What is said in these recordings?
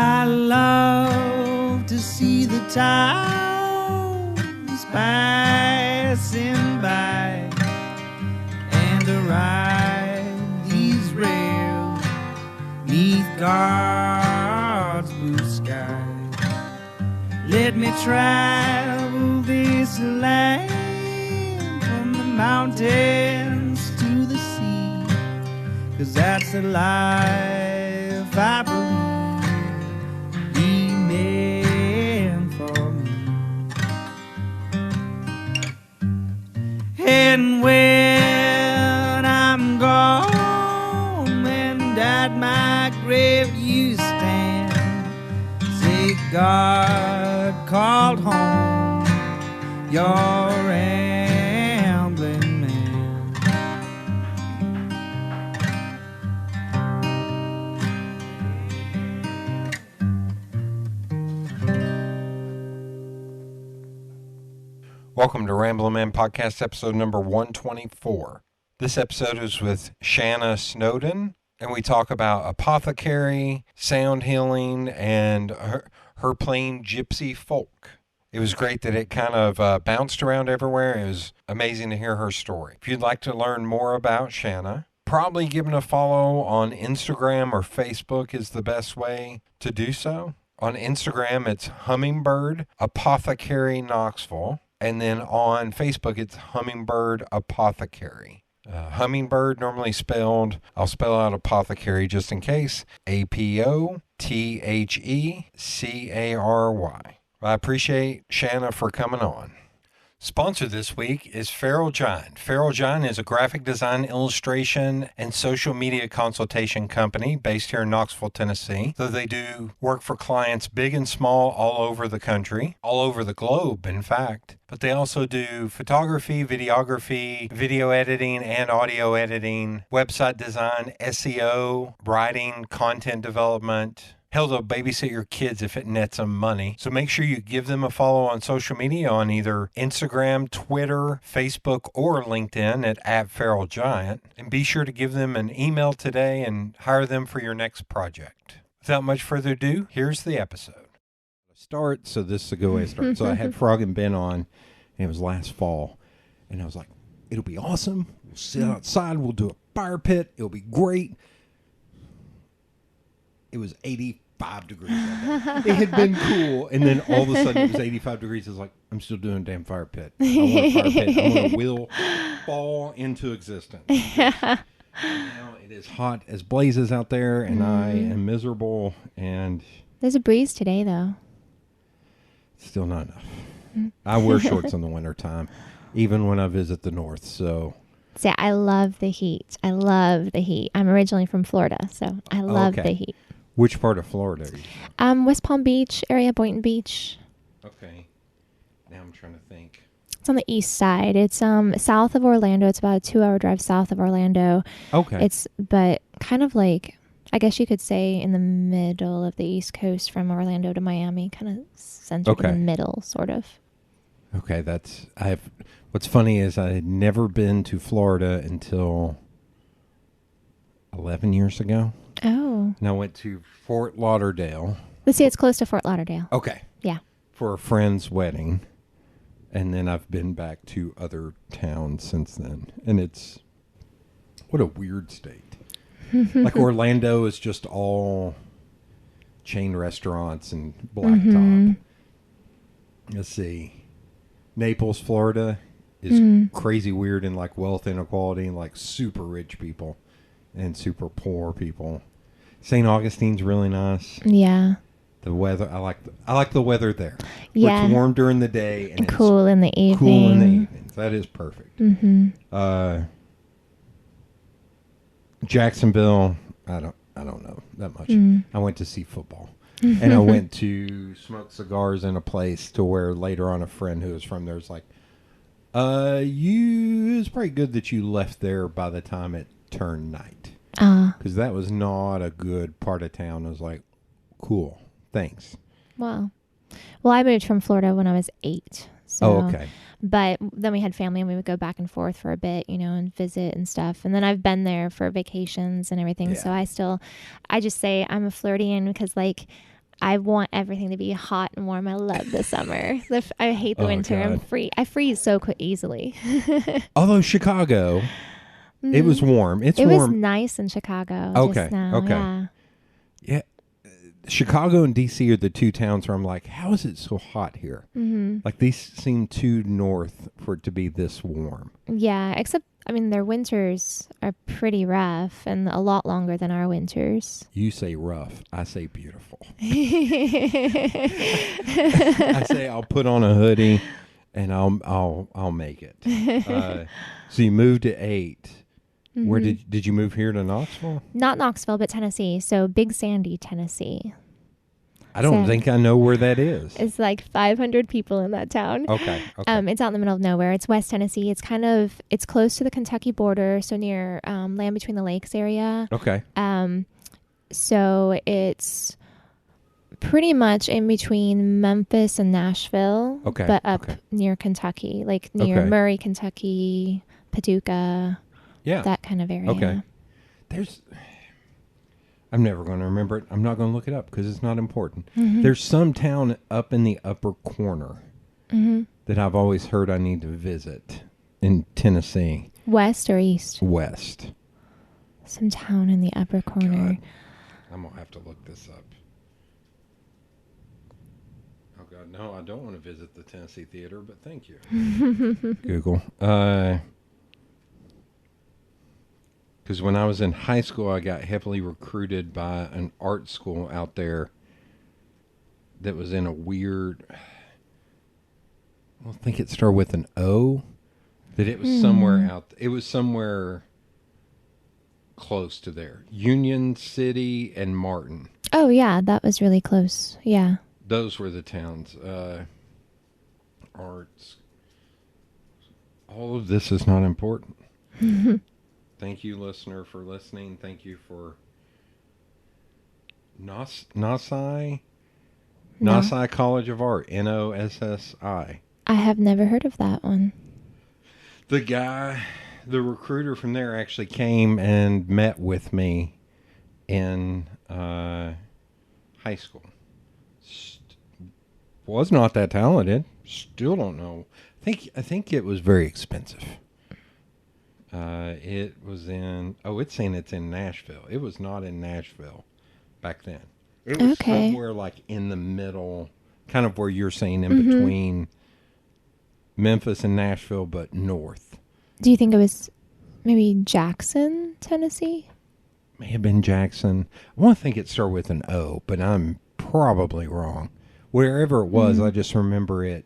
I love to see the towns passing by and to ride these rails neath God's blue sky. Let me travel this land from the mountains to the sea, 'cause that's the life I believe He meant for me. And when I'm gone and at my grave you stand, say God called home your rambling man. Welcome to Ramblin' Man Podcast, episode number 124. This episode is with Shanna Snowden, and we talk about apothecary, sound healing, and her playing Gypsy folk. It was great that it kind of bounced around everywhere. It was amazing to hear her story. If you'd like to learn more about Shanna, probably giving a follow on Instagram or Facebook is the best way to do so. On Instagram, it's Hummingbird Apothecary Knoxville. And then on Facebook, it's Hummingbird Apothecary. Hummingbird normally spelled, I'll spell out apothecary just in case, Apothecary. I appreciate Shanna for coming on. Sponsor this week is Feral Giant. Feral Giant is a graphic design, illustration, and social media consultation company based here in Knoxville, Tennessee. So they do work for clients big and small all over the country, all over the globe, in fact. But they also do photography, videography, video editing, and audio editing, website design, SEO, writing, content development. Hell, they'll babysit your kids if it nets them money. So make sure you give them a follow on social media on either Instagram, Twitter, Facebook, or LinkedIn at Feral Giant. And be sure to give them an email today and hire them for your next project. Without much further ado, here's the episode. So this is a good way to start. So I had Frog and Ben on, and it was last fall. And I was like, it'll be awesome. We'll sit outside. We'll do a fire pit. It'll be great. It was 85 degrees that day. It had been cool, and then all of a sudden it was 85 degrees. I was like, I'm still doing a damn fire pit. I want a fire pit. I want a will fall into existence. Now it is hot as blazes out there, and I am miserable. And there's a breeze today, though. Still not enough. I wear shorts in the wintertime, even when I visit the north, so... See, I love the heat. I'm originally from Florida, so I love the heat. Which part of Florida are you from? West Palm Beach area, Boynton Beach. Okay. Now I'm trying to think. It's on the east side. It's south of Orlando. It's about a 2-hour drive south of Orlando. Okay. But kind of like, I guess you could say in the middle of the East Coast from Orlando to Miami, kind of centered in the middle, sort of. Okay, what's funny is I had never been to Florida until 11 years ago. Oh. And I went to Fort Lauderdale. Let's see, it's close to Fort Lauderdale. Okay. Yeah. For a friend's wedding. And then I've been back to other towns since then. And what a weird state. Like Orlando is just all chain restaurants and blacktop. Let's see. Naples, Florida is crazy weird in like wealth inequality and like super rich people and super poor people. St. Augustine's really nice. Yeah. The weather, I like the weather there. Yeah. It's warm during the day and cool in the evening. Cool in the evenings. That is perfect. Jacksonville, I don't know that much. I went to see football. And I went to smoke cigars in a place to where later on a friend who was from there was like, it's probably good that you left there by the time it turned night. Because that was not a good part of town. I was like, cool, thanks. Wow. Well, I moved from Florida when I was 8. So, okay. But then we had family and we would go back and forth for a bit, and visit and stuff. And then I've been there for vacations and everything. Yeah. So I just say I'm a Floridian because I want everything to be hot and warm. I love the summer. I hate the winter. God. I freeze so easily. Although Chicago, it was warm. It was nice in Chicago. Okay. Just now. Okay. Yeah. Chicago and DC are the two towns where I'm like, how is it so hot here? Mm-hmm. Like these seem too north for it to be this warm. Yeah, except their winters are pretty rough and a lot longer than our winters. You say rough, I say beautiful. I say I'll put on a hoodie and I'll make it. So you moved to 8. Mm-hmm. Where did you move here to Knoxville? Not Knoxville, but Tennessee. So Big Sandy, Tennessee. I don't think I know where that is. It's like 500 people in that town. Okay. It's out in the middle of nowhere. It's West Tennessee. It's it's close to the Kentucky border, so near Land Between the Lakes area. Okay. So it's pretty much in between Memphis and Nashville. Okay. But up near Kentucky, like near Murray, Kentucky, Paducah. Yeah. That kind of area. Okay. I'm never going to remember it. I'm not going to look it up because it's not important. Mm-hmm. There's some town up in the upper corner that I've always heard I need to visit in Tennessee. West or east? West. Some town in the upper corner. God. I'm going to have to look this up. Oh, God. No, I don't want to visit the Tennessee Theater, but thank you. Google. Because when I was in high school, I got heavily recruited by an art school out there that was in a weird, I think it started with an O, that it was somewhere it was somewhere close to there. Union City and Martin. Oh, yeah, that was really close. Yeah. Those were the towns. Arts. All of this is not important. Thank you, listener, for listening. Thank you for Nossi College of Art, NOSSI. I have never heard of that one. The recruiter from there actually came and met with me in high school. Was not that talented. Still don't know. I think it was very expensive. It was in, it's saying it's in Nashville. It was not in Nashville back then. It was somewhere like in the middle, kind of where you're saying in between Memphis and Nashville, but north. Do you think it was maybe Jackson, Tennessee? May have been Jackson. I want to think it started with an O, but I'm probably wrong. Wherever it was, I just remember it,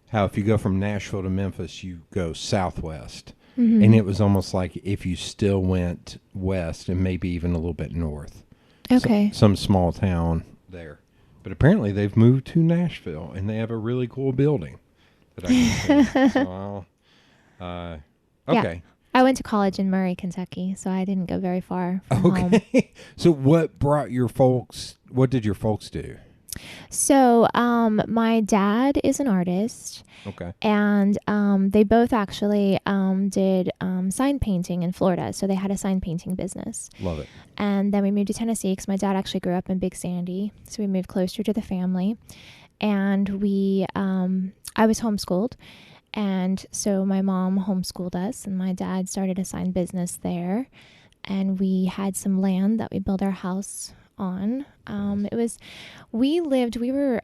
how if you go from Nashville to Memphis, you go southwest. Mm-hmm. And it was almost like if you still went west and maybe even a little bit north. Okay. Some small town there. But apparently they've moved to Nashville and they have a really cool building that I can see. So okay. Yeah. I went to college in Murray, Kentucky, so I didn't go very far from home. So what did your folks do? So my dad is an artist. Okay. And they both actually did sign painting in Florida. So they had a sign painting business. Love it. And then we moved to Tennessee because my dad actually grew up in Big Sandy. So we moved closer to the family. And I was homeschooled. And so my mom homeschooled us and my dad started a sign business there. And we had some land that we built our house on. We were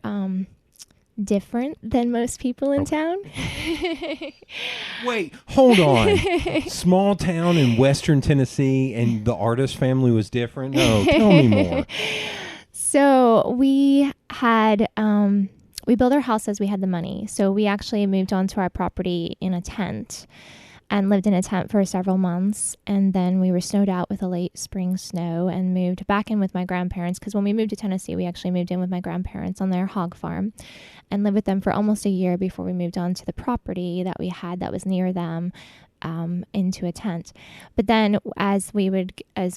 different than most people in town. Wait, hold on. Small town in western Tennessee and the artist family was different? No, tell me more. So we had, we built our house as we had the money. So we actually moved onto our property in a tent and lived in a tent for several months. And then we were snowed out with a late spring snow and moved back in with my grandparents. Because when we moved to Tennessee, we actually moved in with my grandparents on their hog farm and lived with them for almost a year before we moved on to the property that we had that was near them. into a tent. But then as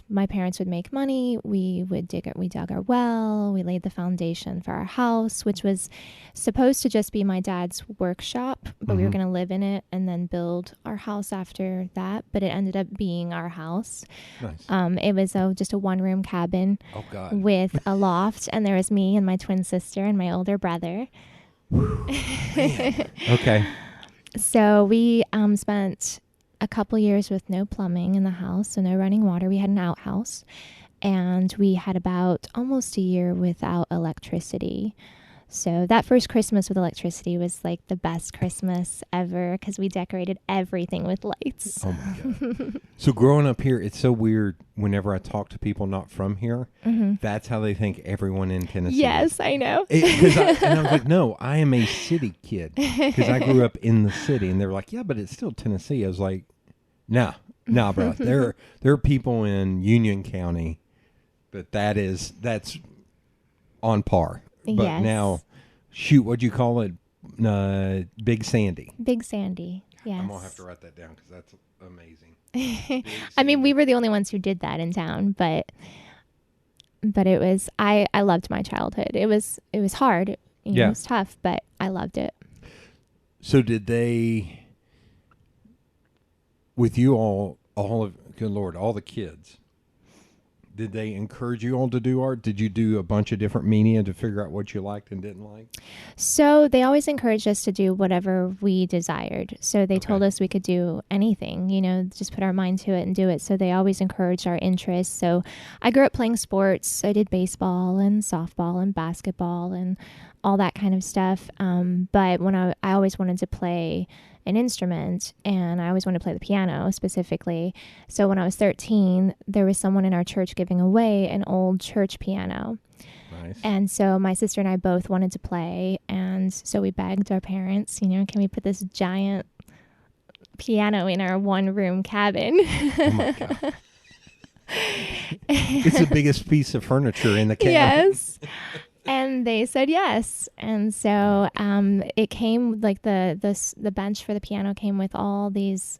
my parents would make money, we dug our well, we laid the foundation for our house, which was supposed to just be my dad's workshop, but we were going to live in it and then build our house after that. But it ended up being our house. Nice. It was just a one-room cabin with a loft, and there was me and my twin sister and my older brother. Okay. So we spent a couple years with no plumbing in the house, so no running water. We had an outhouse, and we had about almost a year without electricity. So that first Christmas with electricity was like the best Christmas ever because we decorated everything with lights. Oh my God. So growing up here, it's so weird whenever I talk to people not from here, that's how they think everyone in Tennessee Yes, I know. And I was like, no, I am a city kid because I grew up in the city. And they were like, yeah, but it's still Tennessee. I was like, nah, bro. There are people in Union County that's on par. But yes. Now, shoot, what'd you call it? Big Sandy. Big Sandy, yes. I'm going to have to write that down because that's amazing. I mean, we were the only ones who did that in town, but it was, I loved my childhood. It was hard. It was tough, but I loved it. So did they, with you all of, good Lord, all the kids, did they encourage you all to do art? Did you do a bunch of different media to figure out what you liked and didn't like? So they always encouraged us to do whatever we desired. So they told us we could do anything, just put our mind to it and do it. So they always encouraged our interests. So I grew up playing sports. I did baseball and softball and basketball and all that kind of stuff. But when I always wanted to play an instrument, and I always wanted to play the piano specifically. So when I was 13, there was someone in our church giving away an old church piano. Nice. And so my sister and I both wanted to play, and so we begged our parents, can we put this giant piano in our one-room cabin? Oh my God. It's the biggest piece of furniture in the cabin. Yes. And they said yes. And so it came, like the bench for the piano came with all these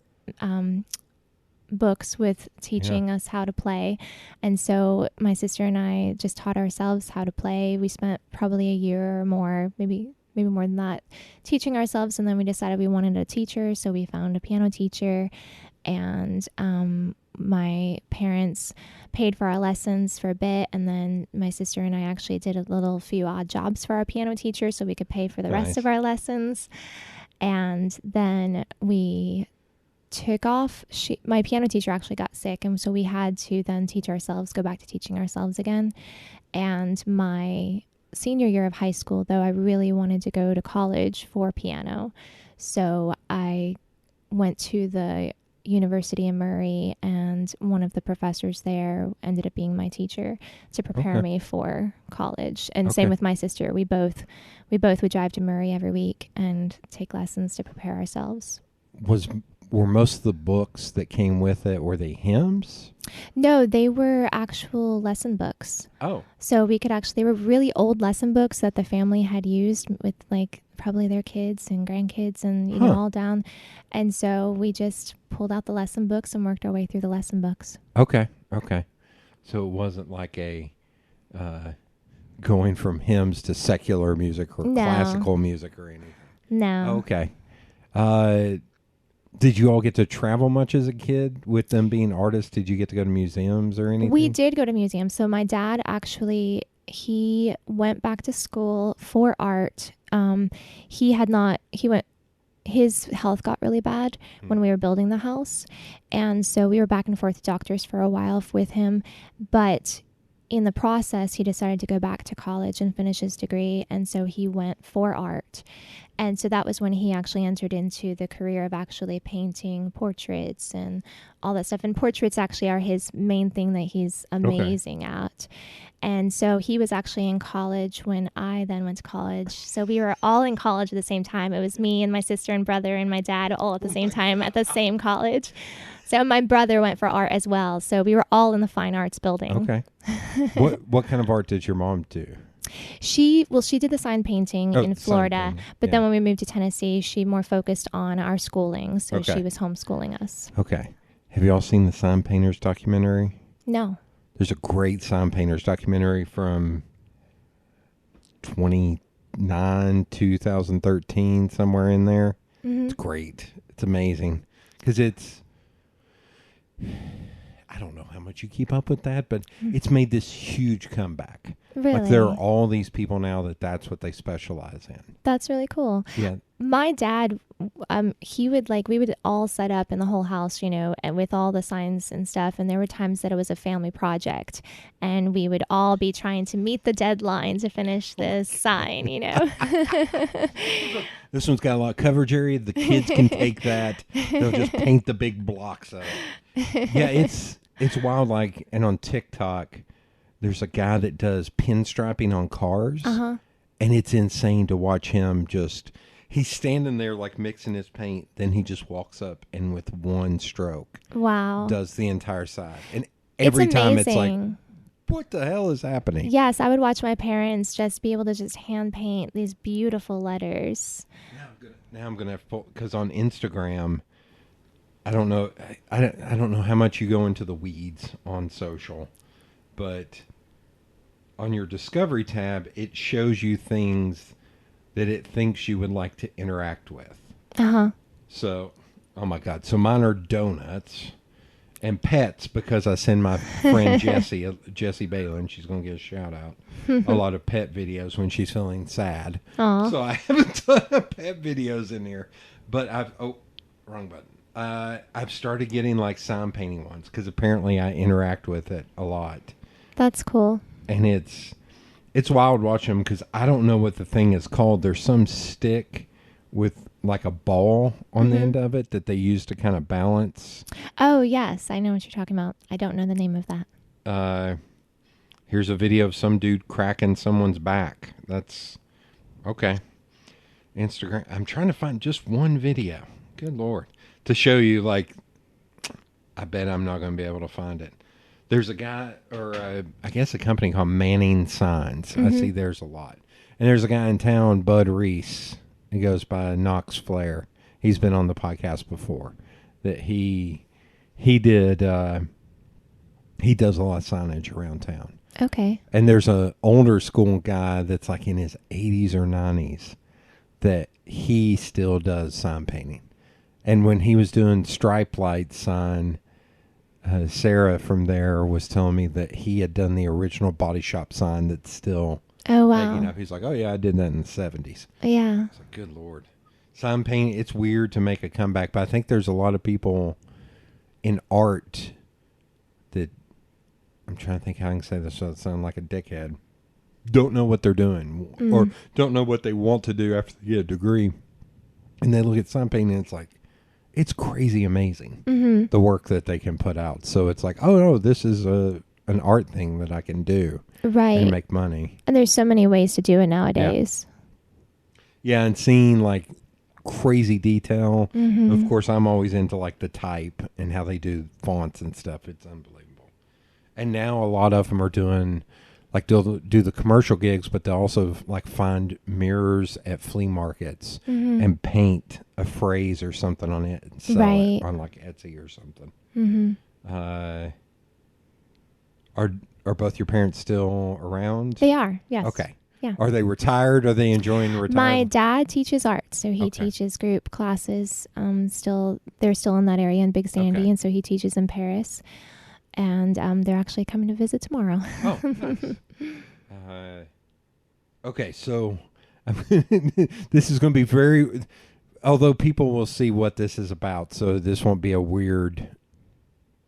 books with teaching us how to play. And so my sister and I just taught ourselves how to play. We spent probably a year or more, maybe more than that, teaching ourselves. And then we decided we wanted a teacher. So we found a piano teacher. And my parents paid for our lessons for a bit, and then my sister and I actually did a few odd jobs for our piano teacher so we could pay for the rest of our lessons. And then we took off. My piano teacher actually got sick, and so we had to then go back to teaching ourselves again. And my senior year of high school, though, I really wanted to go to college for piano. So I went to the university in Murray, and one of the professors there ended up being my teacher to prepare me for college. And same with my sister. We both would drive to Murray every week and take lessons to prepare ourselves. Were most of the books that came with it, were they hymns? No, they were actual lesson books. Oh. So they were really old lesson books that the family had used with probably their kids and grandkids and all down. And so we just pulled out the lesson books and worked our way through the lesson books. Okay. So it wasn't like a going from hymns to secular music or classical music or anything. No. Okay. Did you all get to travel much as a kid with them being artists? Did you get to go to museums or anything? We did go to museums. So my dad actually, he went back to school for art. His health got really bad when we were building the house. And so we were back and forth to doctors for a while with him. But in the process, he decided to go back to college and finish his degree. And so he went for art. And so that was when he actually entered into the career of actually painting portraits and all that stuff. And portraits actually are his main thing that he's amazing at. And so he was actually in college when I then went to college. So we were all in college at the same time. It was me and my sister and brother and my dad all at the same time at the same college. So my brother went for art as well. So we were all in the fine arts building. Okay. What kind of art did your mom do? She did the sign painting in sign Florida, painting, but yeah. then when we moved to Tennessee, she more focused on our schooling. So Okay. she was homeschooling us. Okay. Have you all seen the Sign Painters documentary? No. There's a great Sign Painters documentary from 2013, somewhere in there. Mm-hmm. It's great. It's amazing. Because I don't know how much you keep up with that, but it's made this huge comeback. Really? Like there are all these people now that's what they specialize in. That's really cool. Yeah. My dad, he would we would all set up in the whole house, and with all the signs and stuff. And there were times that it was a family project and we would all be trying to meet the deadline to finish this sign, This one's got a lot of coverage area. The kids can take that. They'll just paint the big blocks of it. Yeah, it's wild. And on TikTok, there's a guy that does pinstriping on cars. Uh-huh. And it's insane to watch him he's standing there mixing his paint. Then he just walks up and with one stroke Wow. does the entire side. And every time it's like, what the hell is happening? Yes, I would watch my parents just be able to just hand paint these beautiful letters. Now I'm gonna have because on Instagram, I don't know how much you go into the weeds on social, but on your Discovery tab, it shows you things that it thinks you would like to interact with. Uh-huh. So, oh my God. So mine are donuts and pets because I send my friend Jessie Balin, she's going to get a shout out, a lot of pet videos when she's feeling sad. Aww. So I have a ton of pet videos in here. But wrong button. I've started getting sign painting ones because apparently I interact with it a lot. That's cool. And it's wild watching them because I don't know what the thing is called. There's some stick with a ball on the end of it that they use to kind of balance. Oh, yes. I know what you're talking about. I don't know the name of that. Here's a video of some dude cracking someone's back. That's okay. Instagram. I'm trying to find just one video. Good Lord. To show you, I bet I'm not going to be able to find it. There's a guy, or I guess a company called Manning Signs. Mm-hmm. I see there's a lot. And there's a guy in town, Bud Reese. He goes by Knox Flair. He's been on the podcast before. That he does a lot of signage around town. Okay. And there's a older school guy that's in his 80s or 90s that he still does sign painting. And when he was doing stripe light sign, Sarah from there was telling me that he had done the original Body Shop sign that's still Oh, wow. hanging up. He's like, oh, yeah, I did that in the 70s. Yeah. It's good Lord. Sign painting, it's weird to make a comeback, but I think there's a lot of people in art that, I'm trying to think how I can say this so it sound like a dickhead, don't know what they're doing or don't know what they want to do after they get a degree. And they look at sign painting and it's crazy amazing, the work that they can put out. So it's like, oh, no, this is an art thing that I can do. Right. And make money. And there's so many ways to do it nowadays. Yeah, and seeing crazy detail. Of course, I'm always into the type and how they do fonts and stuff. It's unbelievable. And now a lot of them are doing they'll do the commercial gigs, but they'll also find mirrors at flea markets and paint a phrase or something on it and sell it on Etsy or something. Are both your parents still around? They are, yes. Okay. Yeah. Are they retired? Are they enjoying retirement? My dad teaches art, so he teaches group classes. They're still in that area in Big Sandy, and so he teaches in Paris. And they're actually coming to visit tomorrow. Oh, nice. Okay, so this is going to be although people will see what this is about, so this won't be a weird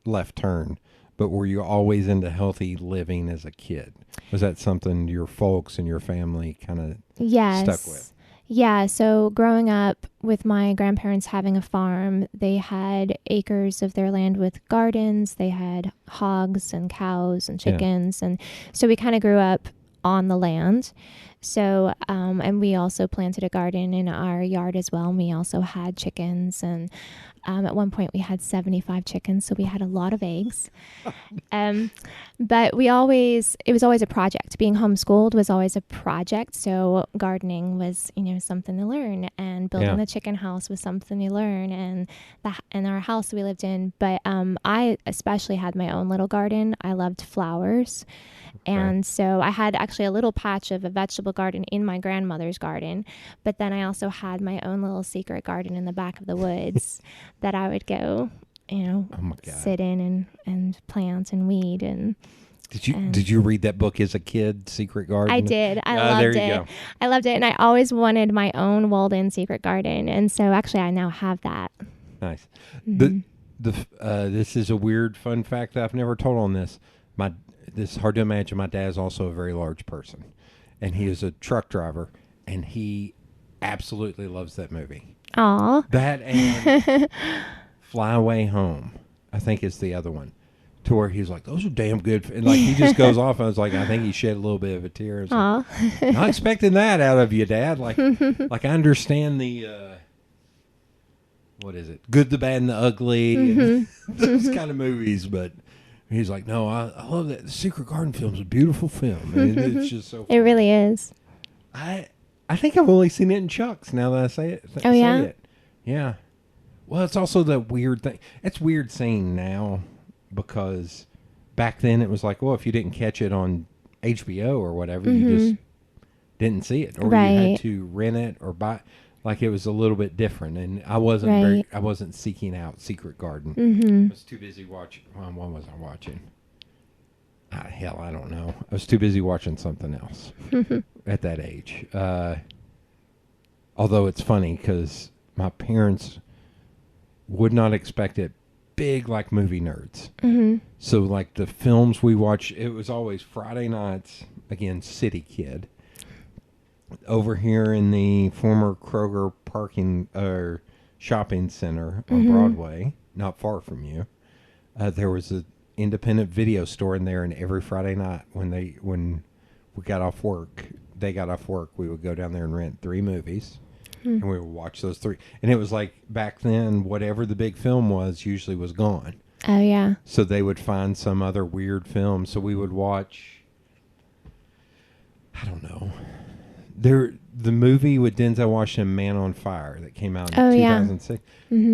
left turn. But were you always into healthy living as a kid? Was that something your folks and your family kind of stuck with? Yeah, so growing up with my grandparents having a farm, they had acres of their land with gardens. They had hogs and cows and chickens. And so we kind of grew up on the land. So, and we also planted a garden in our yard as well. And we also had chickens, and at one point we had 75 chickens, so we had a lot of eggs. But it was always a project. Being homeschooled was always a project. So gardening was, something to learn, and building the chicken house was something to learn, and our house we lived in. But I especially had my own little garden. I loved flowers. And so I had actually a little patch of a vegetable garden in my grandmother's garden, but then I also had my own little secret garden in the back of the woods that I would go, sit in and plant and weed. And did you read that book as a kid, Secret Garden? I did. I loved there it. You go. I loved it, and I always wanted my own walled-in secret garden, and so actually I now have that. Nice. Mm-hmm. This is a weird fun fact that I've never told on this. This is hard to imagine. My dad's also a very large person, and he is a truck driver, and he absolutely loves that movie. Aw. That and Fly Away Home, I think, is the other one, to where he's like, those are damn good. And like he just goes off, and I was like, I think he shed a little bit of a tear. Aw. Like, not expecting that out of you, Dad. Like I understand the... what is it? Good, the Bad, and the Ugly. Mm-hmm. And those kind of movies, but... He's like, no, I love that. The Secret Garden film is a beautiful film. It's just so fun. It really is. I think I've only seen it in Chuck's now that I say it. Yeah. Well, it's also the weird thing. It's weird saying now because back then it was like, well, if you didn't catch it on HBO or whatever, you just didn't see it. Or you had to rent it or buy. Like it was a little bit different, and I wasn't seeking out Secret Garden. Mm-hmm. I was too busy watching. Well, what was I watching? Hell, I don't know. I was too busy watching something else at that age. Although it's funny because my parents would not expect it. Big like movie nerds. Mm-hmm. So like the films we watched, it was always Friday nights. Again, city kid. Over here in the former Kroger parking or shopping center on Broadway, not far from you, there was an independent video store in there, and every Friday night when we got off work, we would go down there and rent 3 movies, and we would watch those 3. And it was like back then, whatever the big film was usually was gone. Oh yeah. So they would find some other weird film. So we would watch. I don't know. The movie with Denzel Washington, Man on Fire, that came out in 2006,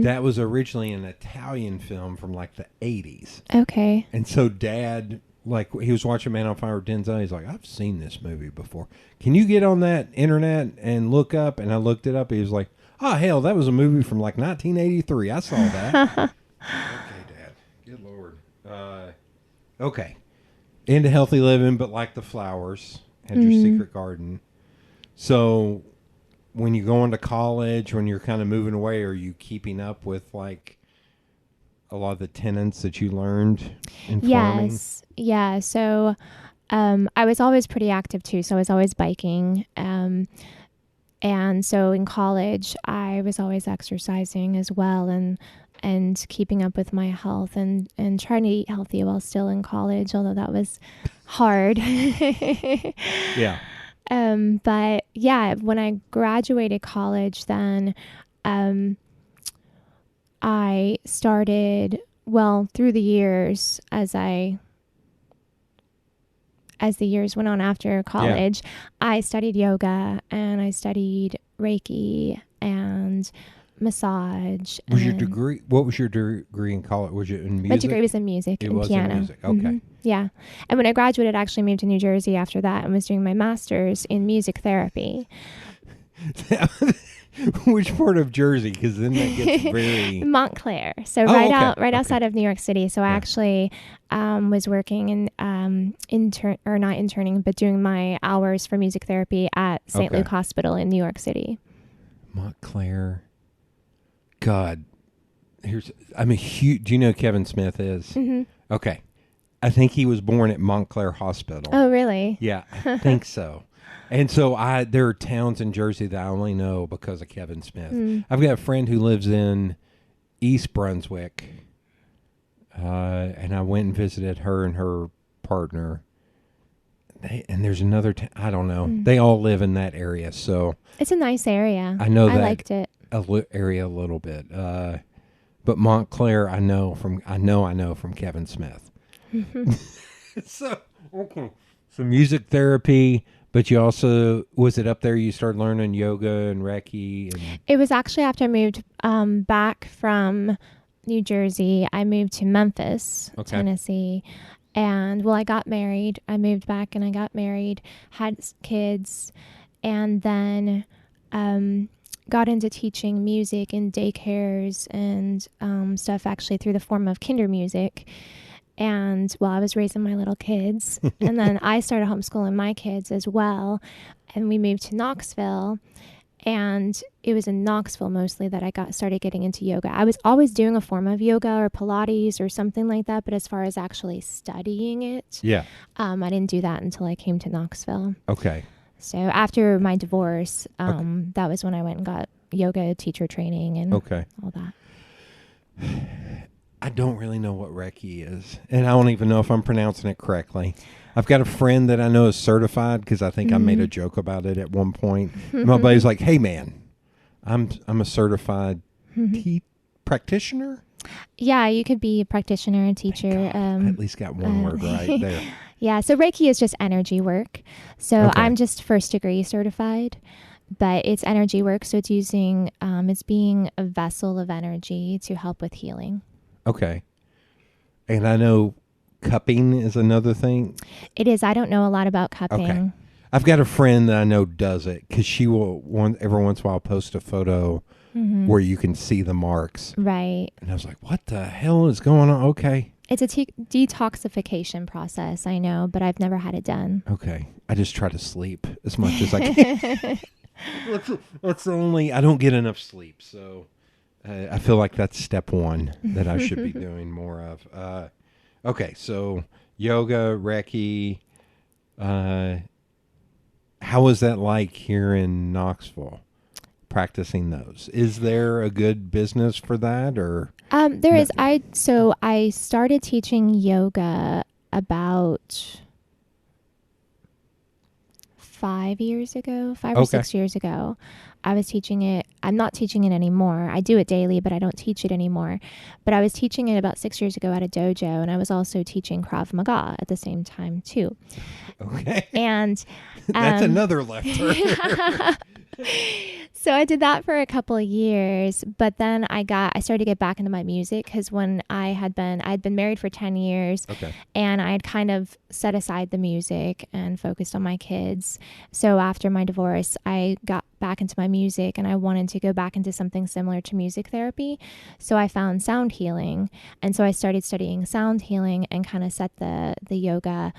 that was originally an Italian film from like the 80s. Okay. And so Dad, like, he was watching Man on Fire with Denzel. He's like, I've seen this movie before. Can you get on that internet and look up? And I looked it up. He was like, oh, hell, that was a movie from like 1983. I saw that. Okay, Dad. Good Lord. Okay. Into healthy living, but like the flowers. Had your secret garden. So when you go into college, when you're kind of moving away, are you keeping up with like a lot of the tenets that you learned in farming? Yes. Yeah. So I was always pretty active too. So I was always biking. And so in college, I was always exercising as well and keeping up with my health and trying to eat healthy while still in college, although that was hard. Yeah. But yeah, when I graduated college, then I started, through the years, as the years went on after college, I studied yoga and I studied Reiki and massage. What was your degree in college? Was it in music? My degree was in music and piano. In music. Okay. Mm-hmm. Yeah. And when I graduated, I actually moved to New Jersey after that and was doing my master's in music therapy. Which part of Jersey? Because then that gets very... Montclair. So outside of New York City. So I actually was working in not interning, but doing my hours for music therapy at St. Luke Hospital in New York City. Montclair. God. I'm a huge... Do you know who Kevin Smith is? Mm-hmm. Okay. I think he was born at Montclair Hospital. Oh, really? Yeah, I think so. And so there are towns in Jersey that I only know because of Kevin Smith. I've got a friend who lives in East Brunswick, and I went and visited her and her partner. And there's another, I don't know. They all live in that area, so. It's a nice area. I know that. I liked it. Area a little bit. But Montclair, I know from Kevin Smith. So, okay. So music therapy, but you also, was it up there you started learning yoga and Reiki? It was actually after I moved back from New Jersey. I moved to Memphis, Tennessee. And, I got married. I moved back and I got married, had kids, and then got into teaching music in daycares and stuff actually through the form of kinder music. And while I was raising my little kids, and then I started homeschooling my kids as well. And we moved to Knoxville. And it was in Knoxville mostly that I started getting into yoga. I was always doing a form of yoga or Pilates or something like that. But as far as actually studying it, I didn't do that until I came to Knoxville. Okay. So after my divorce, that was when I went and got yoga teacher training and all that. I don't really know what Reiki is. And I don't even know if I'm pronouncing it correctly. I've got a friend that I know is certified because I think I made a joke about it at one point. My buddy's like, "Hey, man, I'm a certified practitioner." Yeah, you could be a practitioner, a teacher. I at least got one word right there. Yeah, so Reiki is just energy work. So I'm just first degree certified, but it's energy work. So it's using, it's being a vessel of energy to help with healing. Okay. And I know cupping is another thing. It is. I don't know a lot about cupping. Okay. I've got a friend that I know does it because she will every once in a while post a photo where you can see the marks. Right. And I was like, what the hell is going on? Okay. It's a detoxification process, I know, but I've never had it done. Okay. I just try to sleep as much as I can. That's I don't get enough sleep. So I feel like that's step one that I should be doing more of. Okay, so yoga, Reiki. How is that like here in Knoxville? Practicing those. Is there a good business for that, or? There is. I started teaching yoga about 5 years ago, 5 or 6 years ago. I was teaching it. I'm not teaching it anymore. I do it daily, but I don't teach it anymore. But I was teaching it about 6 years ago at a dojo, and I was also teaching Krav Maga at the same time too. Okay. And that's another left turn. So I did that for a couple of years, but then I started to get back into my music because when I'd been married for 10 years and I had kind of set aside the music and focused on my kids. So after my divorce, I got back into my music and I wanted to go back into something similar to music therapy. So I found sound healing. And so I started studying sound healing and kind of set the yoga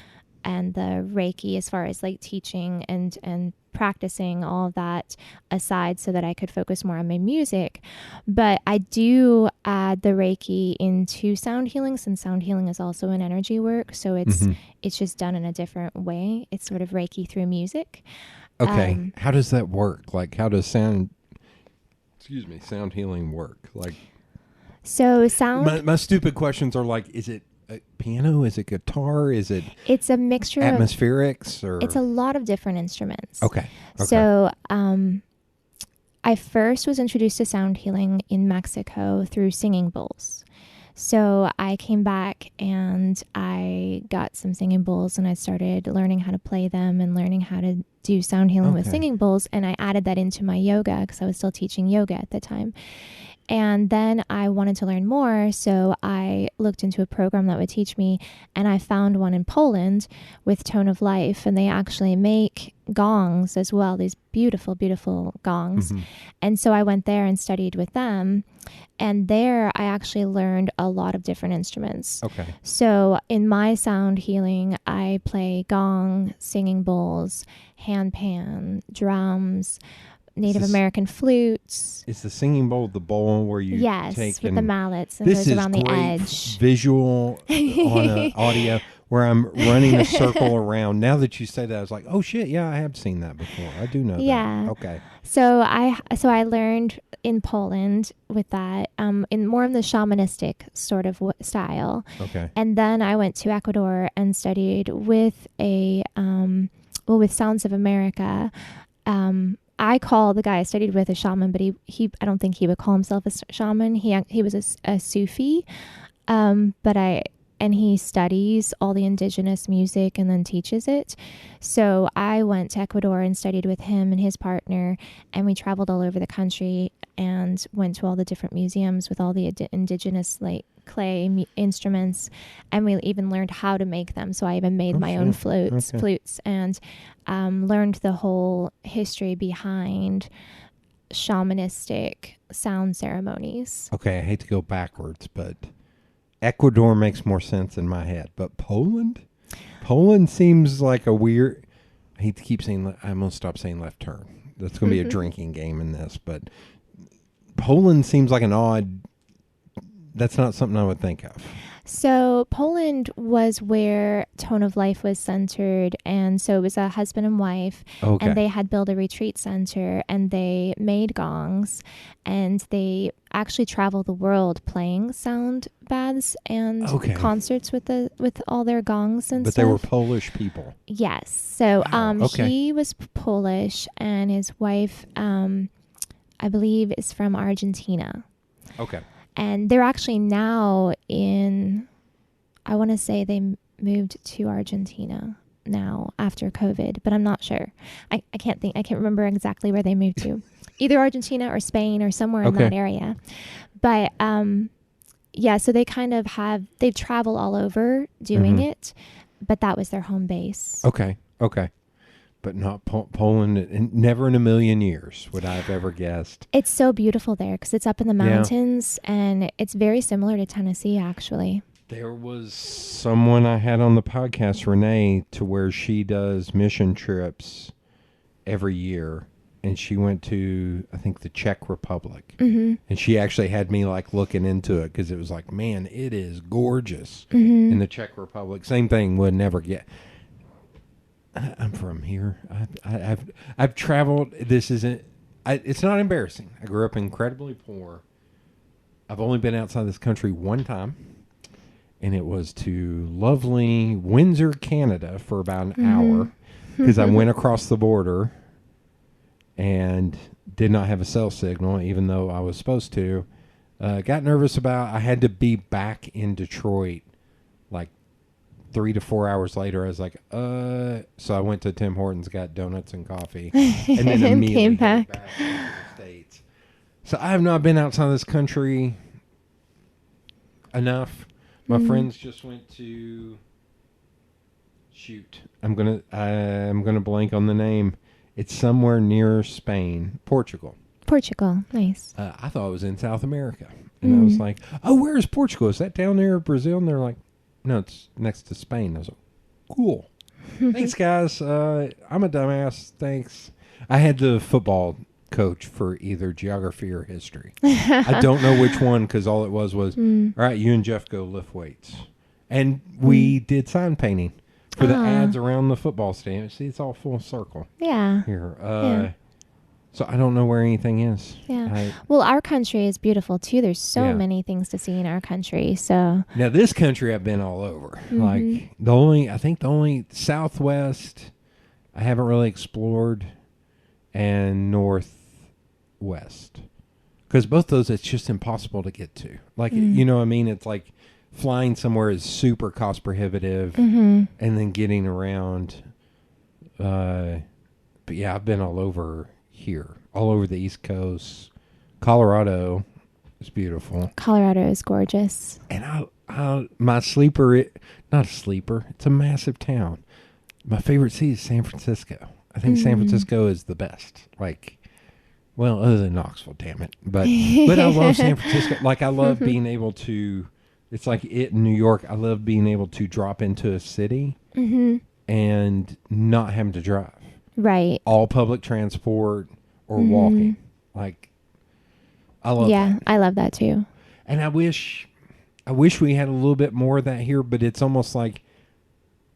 and the Reiki as far as like teaching and practicing all of that aside so that I could focus more on my music. But I do add the Reiki into sound healing since sound healing is also an energy work. So it's just done in a different way. It's sort of Reiki through music. Okay. How does that work? Like how does sound healing work? Like, so sound. My stupid questions are like, is it a piano? Is it guitar? Is it? It's a mixture atmospherics or? It's a lot of different instruments. Okay. So I first was introduced to sound healing in Mexico through singing bowls. So I came back and I got some singing bowls and I started learning how to play them and learning how to do sound healing with singing bowls. And I added that into my yoga because I was still teaching yoga at the time. And then I wanted to learn more, so I looked into a program that would teach me, and I found one in Poland with Tone of Life, and they actually make gongs as well, these beautiful, beautiful gongs. And so I went there and studied with them, and there I actually learned a lot of different instruments. Okay. So in my sound healing, I play gong, singing bowls, handpan, drums, Native American flutes. Is the singing bowl the bowl where you take with the mallets and goes around the edge? Visual on audio. where I'm running a circle around. Now that you say that, I was like, oh shit, yeah, I have seen that before. I do know Yeah. that. Okay. So I learned in Poland with that, in more of the shamanistic sort of style. Okay. And then I went to Ecuador and studied with with Sounds of America. I call the guy I studied with a shaman, but he I don't think he would call himself a shaman. He was a Sufi, and he studies all the indigenous music and then teaches it. So I went to Ecuador and studied with him and his partner, and we traveled all over the country and went to all the different museums with all the indigenous like clay instruments, and we even learned how to make them. So I even made my own flutes, and learned the whole history behind shamanistic sound ceremonies. Okay, I hate to go backwards, but Ecuador makes more sense in my head. But Poland seems like a weird. I hate to keep saying. I'm gonna stop saying left turn. That's gonna be a drinking game in this, but Poland seems like an odd. That's not something I would think of. So Poland was where Tone of Life was centered, and so it was a husband and wife, and they had built a retreat center, and they made gongs, and they actually traveled the world playing sound baths and concerts with all their gongs and stuff. But they were Polish people. Yes. So he was Polish, and his wife, I believe, is from Argentina. Okay. And they're actually now I want to say they moved to Argentina now after COVID, but I'm not sure. I can't remember exactly where they moved to. Either Argentina or Spain or somewhere in that area. But so they kind of they travel all over doing it, but that was their home base. Okay. But not Poland. And never in a million years would I have ever guessed. It's so beautiful there because it's up in the mountains, and it's very similar to Tennessee, actually. There was someone I had on the podcast, Renee, to where she does mission trips every year. And she went to, I think, the Czech Republic. Mm-hmm. And she actually had me like looking into it because it was like, man, it is gorgeous in the Czech Republic. Same thing, would never get. I'm from here. I've traveled. This isn't. It's not embarrassing. I grew up incredibly poor. I've only been outside this country one time, and it was to lovely Windsor, Canada, for about an hour because I went across the border and did not have a cell signal, even though I was supposed to. Got nervous about. I had to be back in Detroit, like 3 to 4 hours later. I was like, so I went to Tim Hortons, got donuts and coffee, and then immediately came back to the States. So I have not been outside this country enough. My friends just went to I'm gonna blank on the name. It's somewhere near Spain, Portugal. Nice. I thought it was in South America, and I was like, oh, where is Portugal? Is that down there, Brazil? And they're like, no, it's next to Spain. I was like, cool. Thanks, guys. I'm a dumbass. Thanks. I had the football coach for either geography or history. I don't know which one because all it was, all right, you and Jeff go lift weights. And we did sign painting for the ads around the football stadium. See, it's all full circle. Yeah. Here. So I don't know where anything is. Yeah. Well, our country is beautiful too. There's so many things to see in our country. So now this country I've been all over. Like the only Southwest I haven't really explored, and Northwest, because both those it's just impossible to get to. Like you know what I mean? It's like flying somewhere is super cost prohibitive, and then getting around. But yeah, I've been all over. Here, all over the East Coast. Colorado is beautiful. Colorado is gorgeous. And my sleeper, not a sleeper, it's a massive town. My favorite city is San Francisco. I think San Francisco is the best. Like, well, other than Knoxville, damn it. But I love San Francisco. Like, I love being able to, it's like it in New York. I love being able to drop into a city and not having to drive. Right. All public transport or walking. Like, I love that. Yeah, I love that too. And I wish we had a little bit more of that here, but it's almost like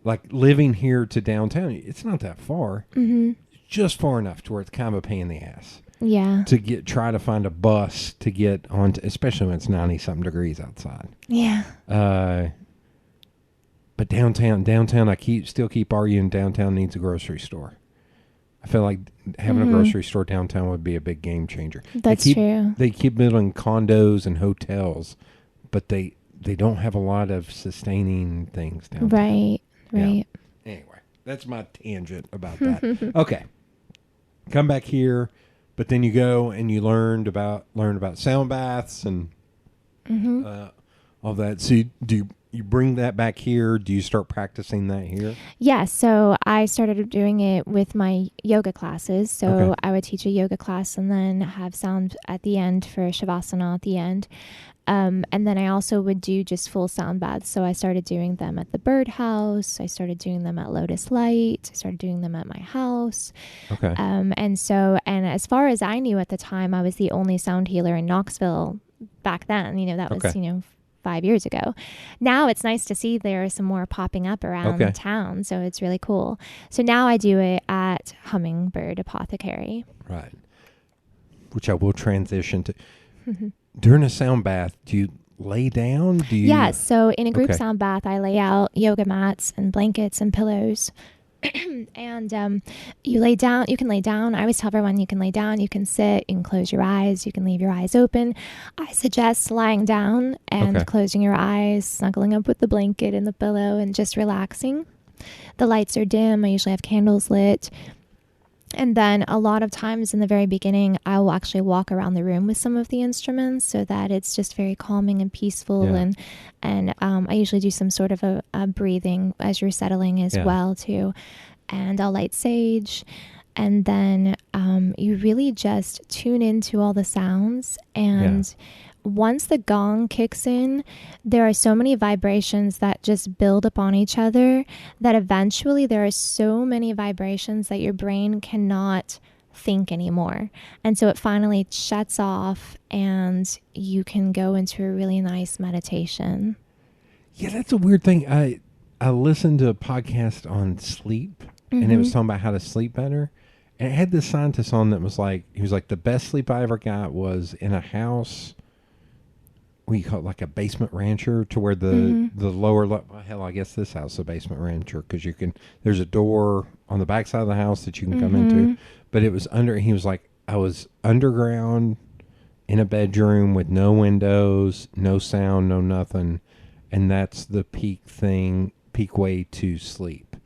like living here to downtown, it's not that far. Mm-hmm. Just far enough to where it's kind of a pain in the ass. Yeah. To try to find a bus to get on, especially when it's 90-something degrees outside. Yeah. But downtown, I still keep arguing downtown needs a grocery store. I feel like having a grocery store downtown would be a big game changer. That's true. They keep building condos and hotels, but they don't have a lot of sustaining things downtown. Right. Yeah. Anyway, that's my tangent about that. Okay. Come back here, but then you go and you learn about sound baths and all that. So do you bring that back here? Do you start practicing that here? Yeah, so I started doing it with my yoga classes. So I would teach a yoga class and then have sound at the end for Shavasana at the end. And then I also would do just full sound baths. So I started doing them at the birdhouse. I started doing them at Lotus Light. I started doing them at my house. Okay. And as far as I knew at the time, I was the only sound healer in Knoxville back then. That was, 5 years ago. Now it's nice to see there are some more popping up around town. So it's really cool. So now I do it at Hummingbird Apothecary. Right. Which I will transition to. During a sound bath, do you lay down? Yeah, so in a group sound bath, I lay out yoga mats and blankets and pillows. And you lay down. You can lay down. I always tell everyone you can lay down, you can sit, you can close your eyes, you can leave your eyes open. I suggest lying down and closing your eyes, snuggling up with the blanket and the pillow and just relaxing. The lights are dim. I usually have candles lit. And then a lot of times in the very beginning, I will actually walk around the room with some of the instruments so that it's just very calming and peaceful. Yeah. And I usually do some sort of a breathing as you're settling as well too. And I'll light sage. And then you really just tune into all the sounds. And once the gong kicks in, there are so many vibrations that just build upon each other that eventually there are so many vibrations that your brain cannot think anymore. And so it finally shuts off and you can go into a really nice meditation. Yeah, that's a weird thing. I listened to a podcast on sleep and it was talking about how to sleep better. And it had this scientist on that was like, he was like, the best sleep I ever got was in a house. We call it like a basement rancher, to where the lower level. Hell, I guess this house is a basement rancher because there's a door on the back side of the house that you can come into. But it was he was like, I was underground in a bedroom with no windows, no sound, no nothing. And that's the peak way to sleep.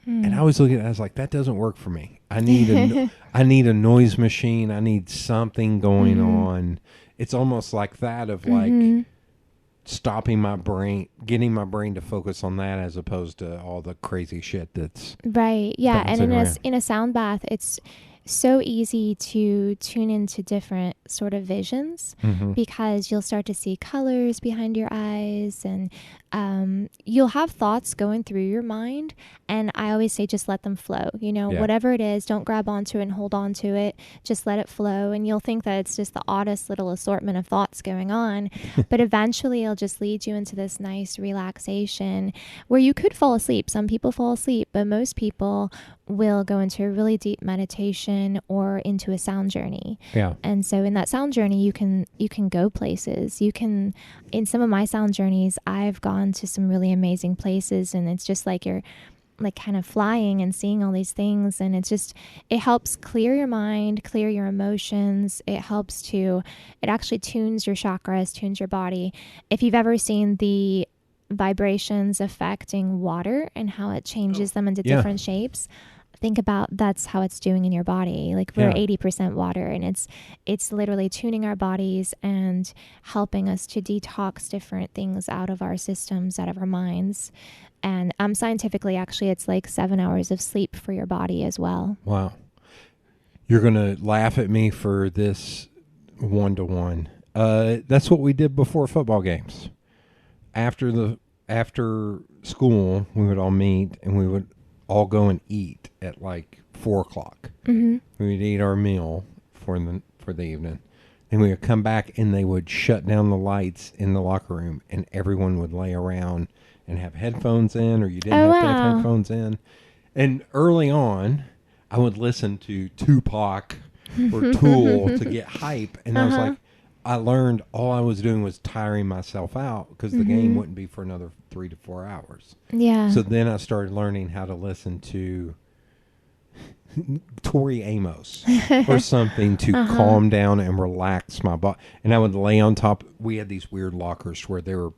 And I was looking at it, I was like, that doesn't work for me. I need a noise machine. I need something going on. It's almost like that of like stopping my brain, getting my brain to focus on that as opposed to all the crazy shit that's right. Yeah. And in a sound bath, it's so easy to tune into different sort of visions because you'll start to see colors behind your eyes and you'll have thoughts going through your mind. And I always say, just let them flow, whatever it is, don't grab onto it and hold on to it. Just let it flow. And you'll think that it's just the oddest little assortment of thoughts going on. But eventually it'll just lead you into this nice relaxation where you could fall asleep. Some people fall asleep, but most people will go into a really deep meditation or into a sound journey. Yeah. And so in that sound journey, you can go places. In some of my sound journeys, I've gone to some really amazing places, and it's just like you're like kind of flying and seeing all these things. And it helps clear your mind, clear your emotions. It actually tunes your chakras, tunes your body. If you've ever seen the vibrations affecting water and how it changes them into different shapes, think about that's how it's doing in your body. Like we're 80% water, and it's literally tuning our bodies and helping us to detox different things out of our systems, out of our minds. And scientifically, actually, it's like 7 hours of sleep for your body as well. Wow. You're going to laugh at me for this 1-to-1. That's what we did before football games. After school, we would all meet and we would all go and eat at like 4:00. We would eat our meal for the evening. And we would come back and they would shut down the lights in the locker room and everyone would lay around and have headphones in, or you didn't have to have headphones in. And early on, I would listen to Tupac or Tool to get hype. And I was like, I learned all I was doing was tiring myself out because the game wouldn't be for another 3 to 4 hours. Yeah. So then I started learning how to listen to Tori Amos or something to calm down and relax my body. And I would lay on top. We had these weird lockers where there were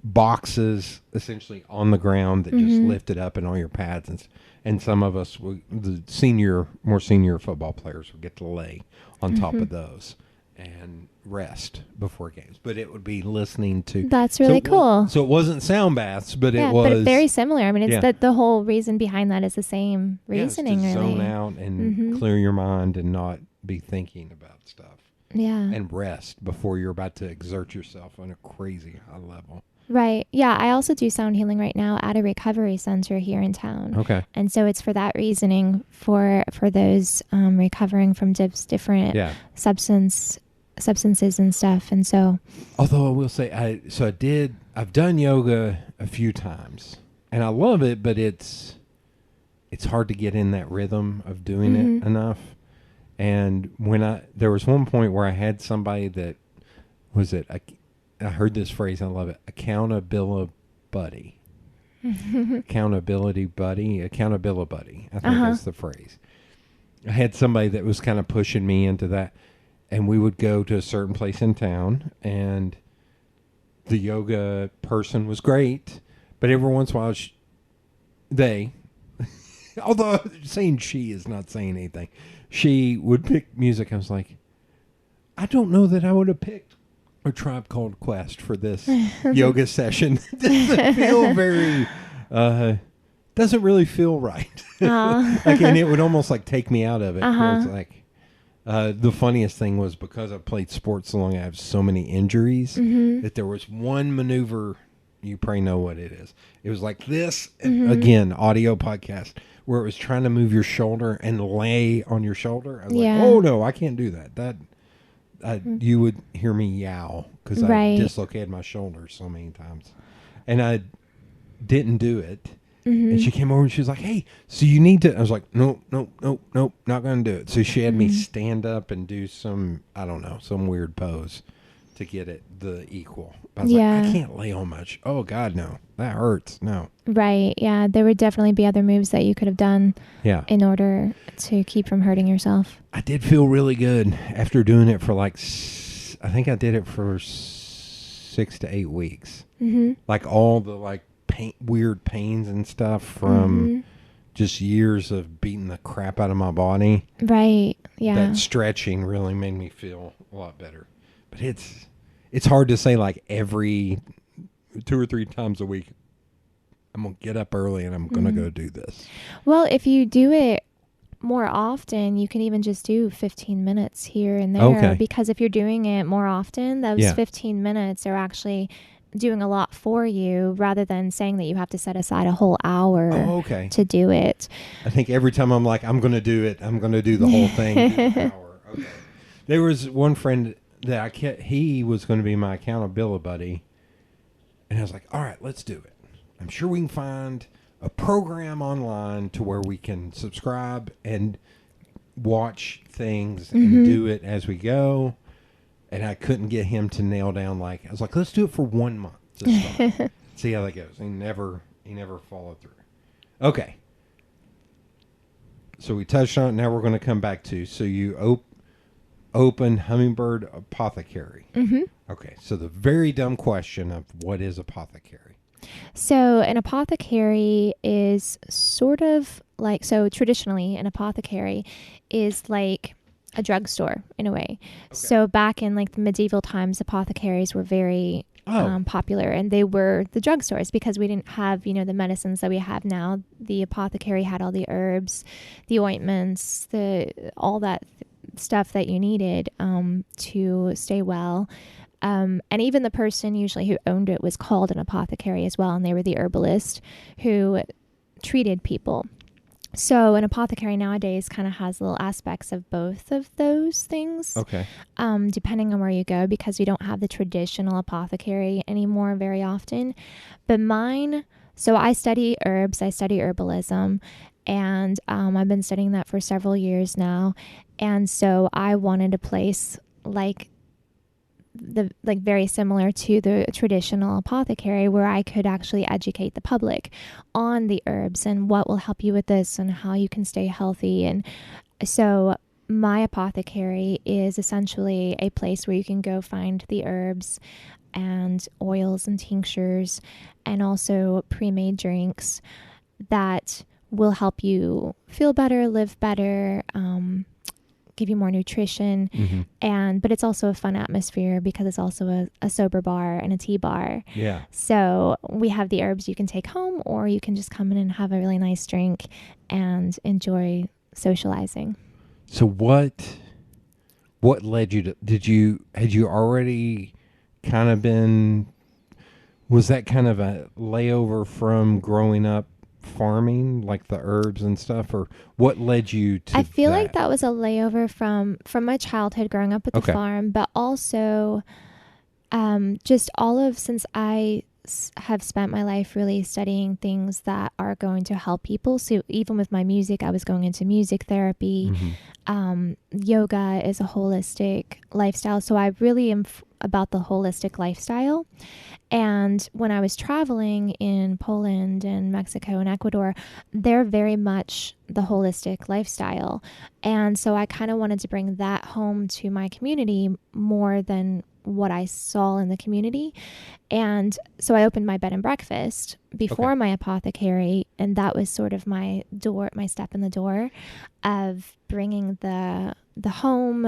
boxes essentially on the ground that just lifted up and all your pads. And some of us, the more senior football players would get to lay on top of those and rest before games. But it would be listening to... That's really cool. So it wasn't sound baths, but it was... but it's very similar. I mean, it's the whole reason behind that is the same reasoning, to really. zone out and clear your mind and not be thinking about stuff. Yeah. And rest before you're about to exert yourself on a crazy high level. Right. Yeah. I also do sound healing right now at a recovery center here in town. Okay. And so it's for that reasoning for those recovering from different substances and stuff. And so, although I will say, I've done yoga a few times and I love it, but it's hard to get in that rhythm of doing it enough. And there was one point where I had somebody that I heard this phrase, I love it, accountability buddy. Accountability buddy. I think is the phrase. I had somebody that was kind of pushing me into that. And we would go to a certain place in town, and the yoga person was great, but every once in a while, although saying she is not saying anything, she would pick music. I was like, I don't know that I would have picked A Tribe Called Quest for this yoga session. Doesn't feel very, doesn't really feel right. And it would almost like take me out of it. It's like, the funniest thing was because I've played sports so long, I have so many injuries that there was one maneuver, you probably know what it is. It was like this, again, audio podcast, where it was trying to move your shoulder and lay on your shoulder. I was like, oh no, I can't do that. You would hear me yowl because I dislocated my shoulder so many times. And I didn't do it. And she came over and she was like, hey, so you need to... I was like, nope, not going to do it. So she had me stand up and do some weird pose to get it the equal. I was like, I can't lay on much. Oh, God, no. That hurts. No. Right. Yeah. There would definitely be other moves that you could have done in order to keep from hurting yourself. I did feel really good after doing it for I think I did it for 6 to 8 weeks. Like all the weird pains and stuff from just years of beating the crap out of my body. Right. Yeah. That stretching really made me feel a lot better. But it's hard to say every 2 or 3 times a week I'm going to get up early and I'm going to go do this. Well, if you do it more often, you can even just do 15 minutes here and there. Okay. Because if you're doing it more often, those 15 minutes are actually doing a lot for you rather than saying that you have to set aside a whole hour to do it. I think every time I'm like, I'm going to do it, I'm going to do the whole thing in an hour. Okay. There was one friend that he was going to be my accountability buddy. And I was like, all right, let's do it. I'm sure we can find a program online to where we can subscribe and watch things and do it as we go. And I couldn't get him to nail down I was like, let's do it for 1 month to start. See how that goes. He never followed through. Okay. So we touched on it. Now we're going to come back to, so you open Hummingbird Apothecary. Okay. So the very dumb question of what is apothecary? So an apothecary is sort of traditionally an apothecary is like a drugstore in a way. Okay. So back in the medieval times, apothecaries were very popular, and they were the drugstores because we didn't have, the medicines that we have now. The apothecary had all the herbs, the ointments, all that stuff that you needed to stay well. And even the person usually who owned it was called an apothecary as well, and they were the herbalist who treated people. So an apothecary nowadays kind of has little aspects of both of those things, Okay. depending on where you go, because we don't have the traditional apothecary anymore very often. But mine, so I study herbs, I study herbalism, and I've been studying that for several years now. And so I wanted a place like very similar to the traditional apothecary where I could actually educate the public on the herbs and what will help you with this and how you can stay healthy. And so my apothecary is essentially a place where you can go find the herbs and oils and tinctures and also pre-made drinks that will help you feel better, live better, give you more nutrition. But it's also a fun atmosphere because it's also a sober bar and a tea bar. Yeah. So we have the herbs you can take home, or you can just come in and have a really nice drink and enjoy socializing. So what led you to, had you already kind of been, was that kind of a layover from growing up farming, like the herbs and stuff, or what led you to I feel that? like that was a layover from my childhood growing up at the farm, but also just since I have spent my life really studying things that are going to help people. So even with my music, I was going into music therapy. Yoga is a holistic lifestyle. So I really am about the holistic lifestyle. And when I was traveling in Poland and Mexico and Ecuador, they're very much the holistic lifestyle. And so I kind of wanted to bring that home to my community more than what I saw in the community. And so I opened my bed and breakfast before my apothecary. And that was sort of my step in the door of bringing the home,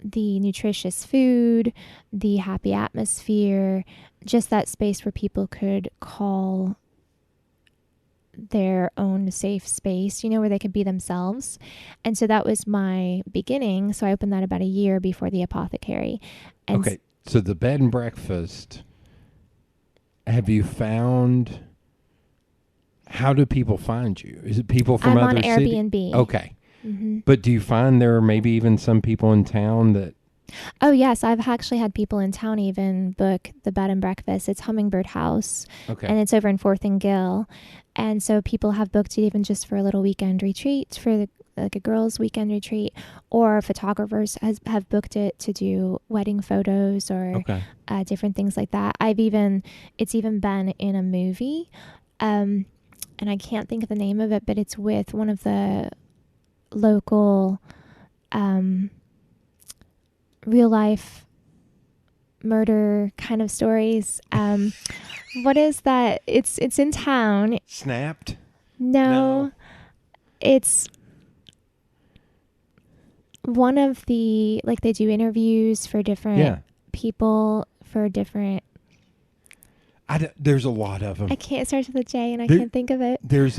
the nutritious food, the happy atmosphere, just that space where people could call their own safe space, where they could be themselves. And so that was my beginning. So I opened that about a year before the apothecary. And So the bed and breakfast, have you found, how do people find you? Is it people from I'm other on cities? Airbnb. Okay. But do you find there are maybe even some people in town that... Oh, yes. I've actually had people in town even book the bed and breakfast. It's Hummingbird House. And it's over in Fourth and Gill. And so people have booked it even just for a little weekend retreat, for like a girls' weekend retreat, or photographers have booked it to do wedding photos or different things like that. It's even been in a movie. And I can't think of the name of it, but it's with one of the local real life murder kind of stories. What is that? It's in town. Snapped? No. It's one of the, like, they do interviews for different people for different... there's a lot of them. I can't start with a J and I can't think of it. There's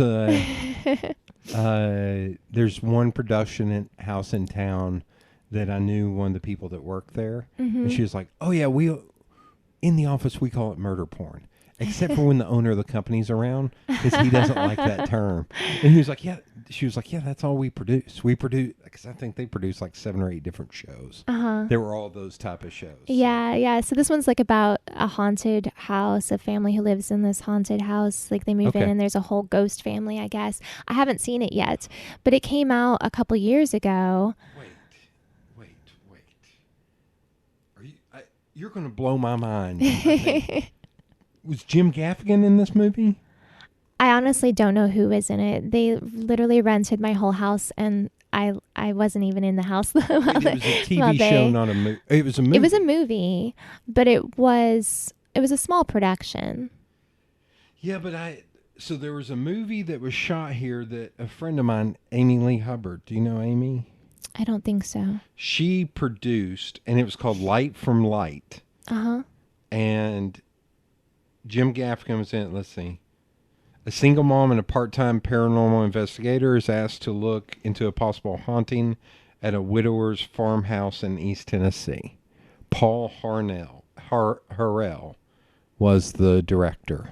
there's one production house in town that I knew one of the people that worked there. And she was like, oh yeah, in the office we call it murder porn. Except for when the owner of the company's around, because he doesn't like that term. And he was like, yeah. She was like, yeah, that's all we produce. We produce, because I think they produce like 7 or 8 different shows. They were all those type of shows. Yeah. So this one's like about a haunted house, a family who lives in this haunted house. Like they move in and there's a whole ghost family, I guess. I haven't seen it yet, but it came out a couple years ago. Wait. You're going to blow my mind. Was Jim Gaffigan in this movie? I honestly don't know who is in it. They literally rented my whole house, and I wasn't even in the house. It was a TV show, not a movie. It was a movie. It was a movie, but it was a small production. Yeah, but so there was a movie that was shot here that a friend of mine, Amy Lee Hubbard. Do you know Amy? I don't think so. She produced, and it was called Light from Light. And Jim Gaffigan was in it. Let's see. A single mom and a part-time paranormal investigator is asked to look into a possible haunting at a widower's farmhouse in East Tennessee. Paul Harrell was the director.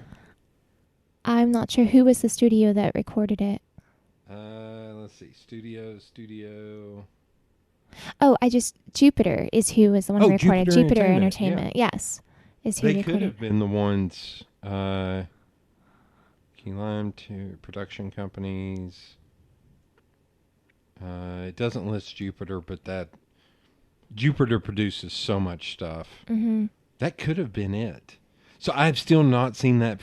I'm not sure who was the studio that recorded it. Let's see. Studio. Oh, Jupiter is who was the one who recorded. Jupiter Entertainment. yeah. Yes. Is who They recorded. could have been the ones, Key Lime to production companies. It doesn't list Jupiter, but that Jupiter produces so much stuff. Mm-hmm. That could have been it. So I've still not seen that.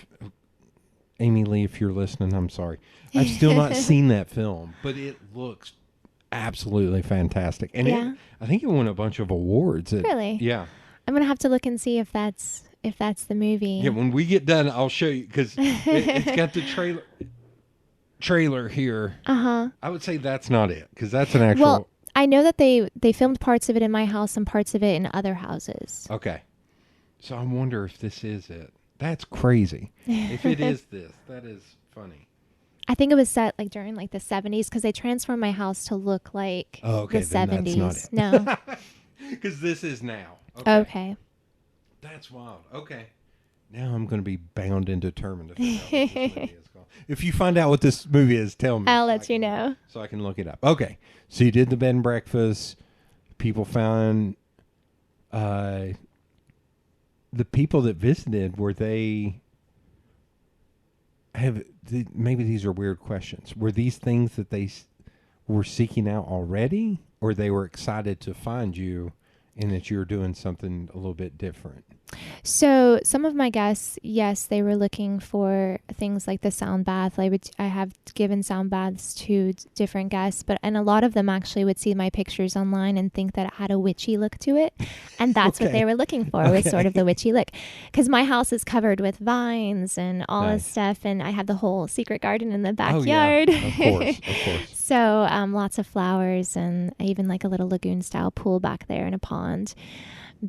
Amy Lee, if you're listening, I'm sorry. I've still not seen that film, but it looks absolutely fantastic. And I think it won a bunch of awards. Really? Yeah. I'm gonna have to look and see if that's the movie. Yeah, when we get done, I'll show you because it's got the trailer here. Uh-huh. I would say that's not it because that's an actual. Well, I know that they filmed parts of it in my house and parts of it in other houses. Okay. So I wonder if this is it. That's crazy. If it is this, that is funny. I think it was set like during like the 70s because they transformed my house to look like the 70s. That's not it. No. Because this is now. Okay. That's wild. Okay. Now I'm going to be bound and determined to figure out what this movie is called. If you find out what this movie is, tell me. I'll let you know. So I can look it up. Okay. So you did the bed and breakfast. People found... the people that visited, were they... maybe these are weird questions. Were these things that they were seeking out already? Or they were excited to find you and that you were doing something a little bit different? So some of my guests, yes, they were looking for things like the sound bath. I have given sound baths to different guests, and a lot of them actually would see my pictures online and think that it had a witchy look to it. And that's what they were looking for, was sort of the witchy look. Because my house is covered with vines and all this stuff, and I have the whole secret garden in the backyard. Oh, yeah. Of course. So lots of flowers and even like a little lagoon-style pool back there and a pond.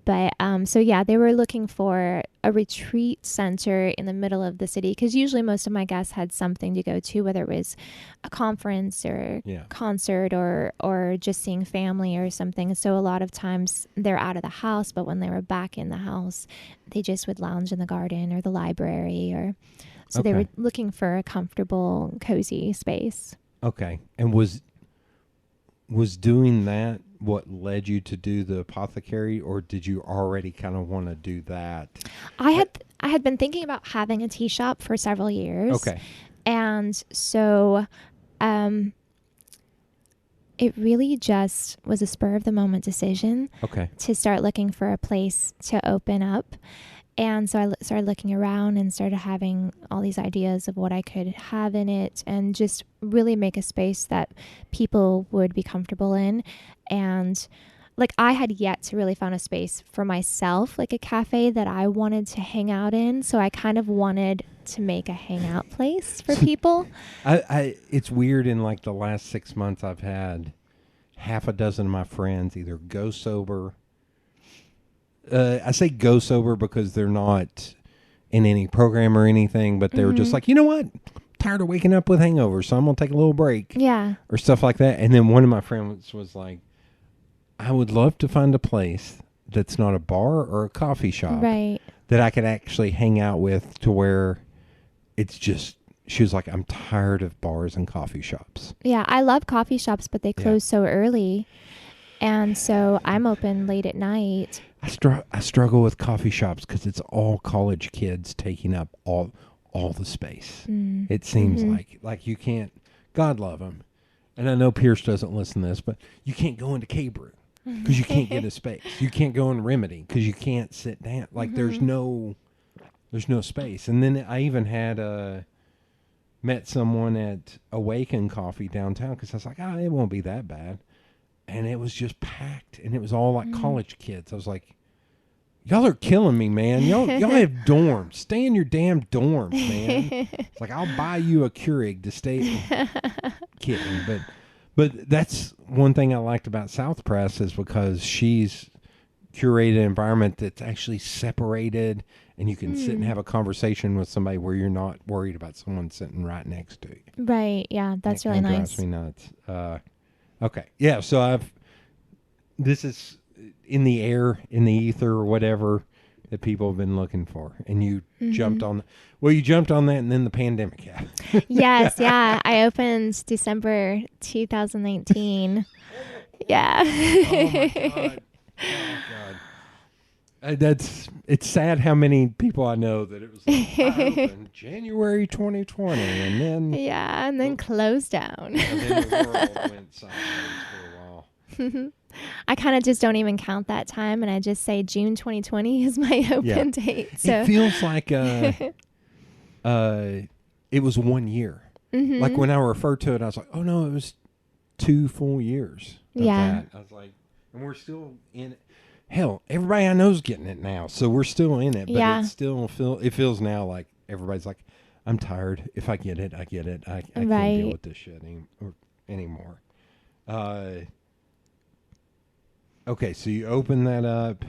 But so yeah, they were looking for a retreat center in the middle of the city because usually most of my guests had something to go to, whether it was a conference or concert or just seeing family or something. So a lot of times they're out of the house, but when they were back in the house, they just would lounge in the garden or the library so they were looking for a comfortable, cozy space. Okay. And was doing that what led you to do the apothecary, or did you already kind of want to do that? I had been thinking about having a tea shop for several years. Okay. And so it really just was a spur of the moment decision to start looking for a place to open up. And so I started looking around and started having all these ideas of what I could have in it and just really make a space that people would be comfortable in. And like I had yet to really find a space for myself, like a cafe that I wanted to hang out in. So I kind of wanted to make a hangout place for people. It's weird, in like the last 6 months I've had half a dozen of my friends either go sober. I say go sober because they're not in any program or anything, but they were just like, you know what? I'm tired of waking up with hangovers, so I'm going to take a little break. Yeah. Or stuff like that. And then one of my friends was like, I would love to find a place that's not a bar or a coffee shop. Right. That I could actually hang out with to where it's just, she was like, I'm tired of bars and coffee shops. Yeah, I love coffee shops, but they close so early. And so I'm open late at night. I struggle with coffee shops because it's all college kids taking up all the space. It seems like you can't, God love them. And I know Pierce doesn't listen to this, but you can't go into K-Brew because you can't get a space. You can't go in Remedy because you can't sit down. Like there's no space. And then I even had met someone at Awaken Coffee downtown because I was like, it won't be that bad. And it was just packed, and it was all like college kids. I was like, y'all are killing me, man. Y'all have dorms. Stay in your damn dorms, man. It's like, I'll buy you a Keurig to stay. Kidding, but that's one thing I liked about South Press is because she's curated an environment that's actually separated, and you can sit and have a conversation with somebody where you're not worried about someone sitting right next to you. Right. Yeah, that's really nice. Drives me nuts. Okay. Yeah. So this is in the air, in the ether or whatever. that people have been looking for, and you jumped on. Well, you jumped on that, and then the pandemic happened. Yes, yeah. I opened December 2019. Yeah. Oh my god! Oh god! It's sad how many people I know that it was like, I opened January 2020, and then Yeah, and then closed down. and then the world went sideways for a while. I kind of just don't even count that time, and I just say June 2020 is my open date. So it feels like it was 1 year. Like when I referred to it, I was like, oh no, it was 2 full years. Of that. I was like, and we're still in it. Hell, everybody I know is getting it now, so we're still in it. But it still feels now like everybody's like, I'm tired. If I get it, I get it. I can't deal with this shit anymore. Okay, so you open that up,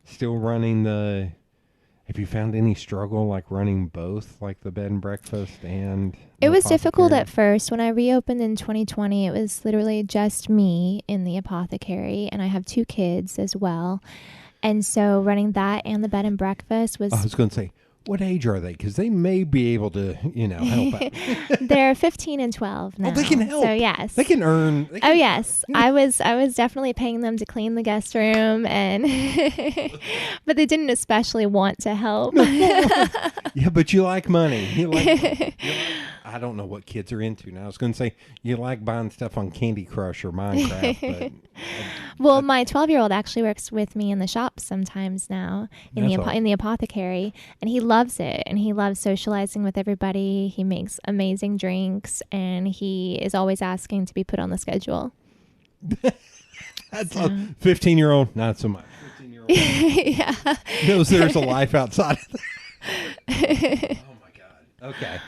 still running have you found any struggle like running both, like the bed and breakfast and it was difficult at first. When I reopened in 2020, it was literally just me in the apothecary, and I have 2 kids as well. And so running that and the bed and breakfast was... I was going to say, what age are they? Because they may be able to, help out. They're 15 and 12 now. Oh, they can help. So yes, they can earn. Yes, I was definitely paying them to clean the guest room, and but they didn't especially want to help. Yeah, but you like money. You like I don't know what kids are into now. I was going to say you like buying stuff on Candy Crush or Minecraft, well, my 12-year-old actually works with me in the shop sometimes now in the apothecary, and he loves it, and he loves socializing with everybody. He makes amazing drinks, and he is always asking to be put on the schedule. That's 15-year-old, not so much. 15-year-old, yeah, knows there's a life outside of that. Oh my god. Okay.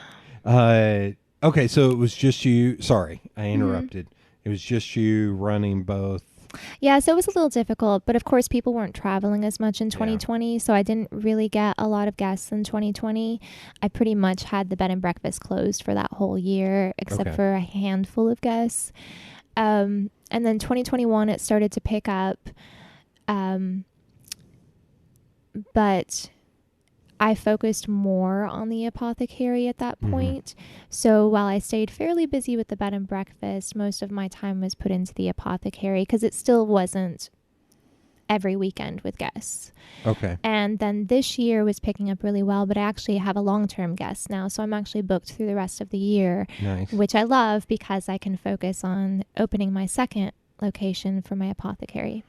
Okay, so it was just you. Sorry, I interrupted. It was just you running both. Yeah, so it was a little difficult, but of course people weren't traveling as much in 2020, so I didn't really get a lot of guests in 2020. I pretty much had the bed and breakfast closed for that whole year, except for a handful of guests. And then 2021, it started to pick up, but I focused more on the apothecary at that point. So while I stayed fairly busy with the bed and breakfast, most of my time was put into the apothecary because it still wasn't every weekend with guests. Okay. And then this year was picking up really well, but I actually have a long-term guest now. So I'm actually booked through the rest of the year, which I love because I can focus on opening my second location for my apothecary.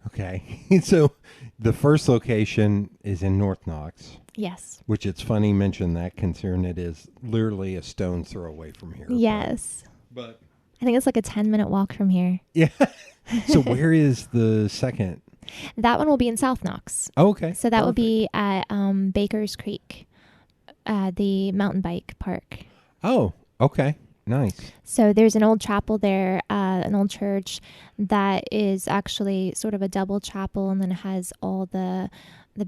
Okay. So the first location is in North Knox. Yes. Which it's funny you mention that, considering it is literally a stone's throw away from here. Yes. But I think it's like a 10-minute walk from here. Yeah. So where is the second? That one will be in South Knox. Oh, okay. So that will be at Baker's Creek, the mountain bike park. Oh, okay. Nice. So there's an old chapel there, an old church that is actually sort of a double chapel, and then it has all the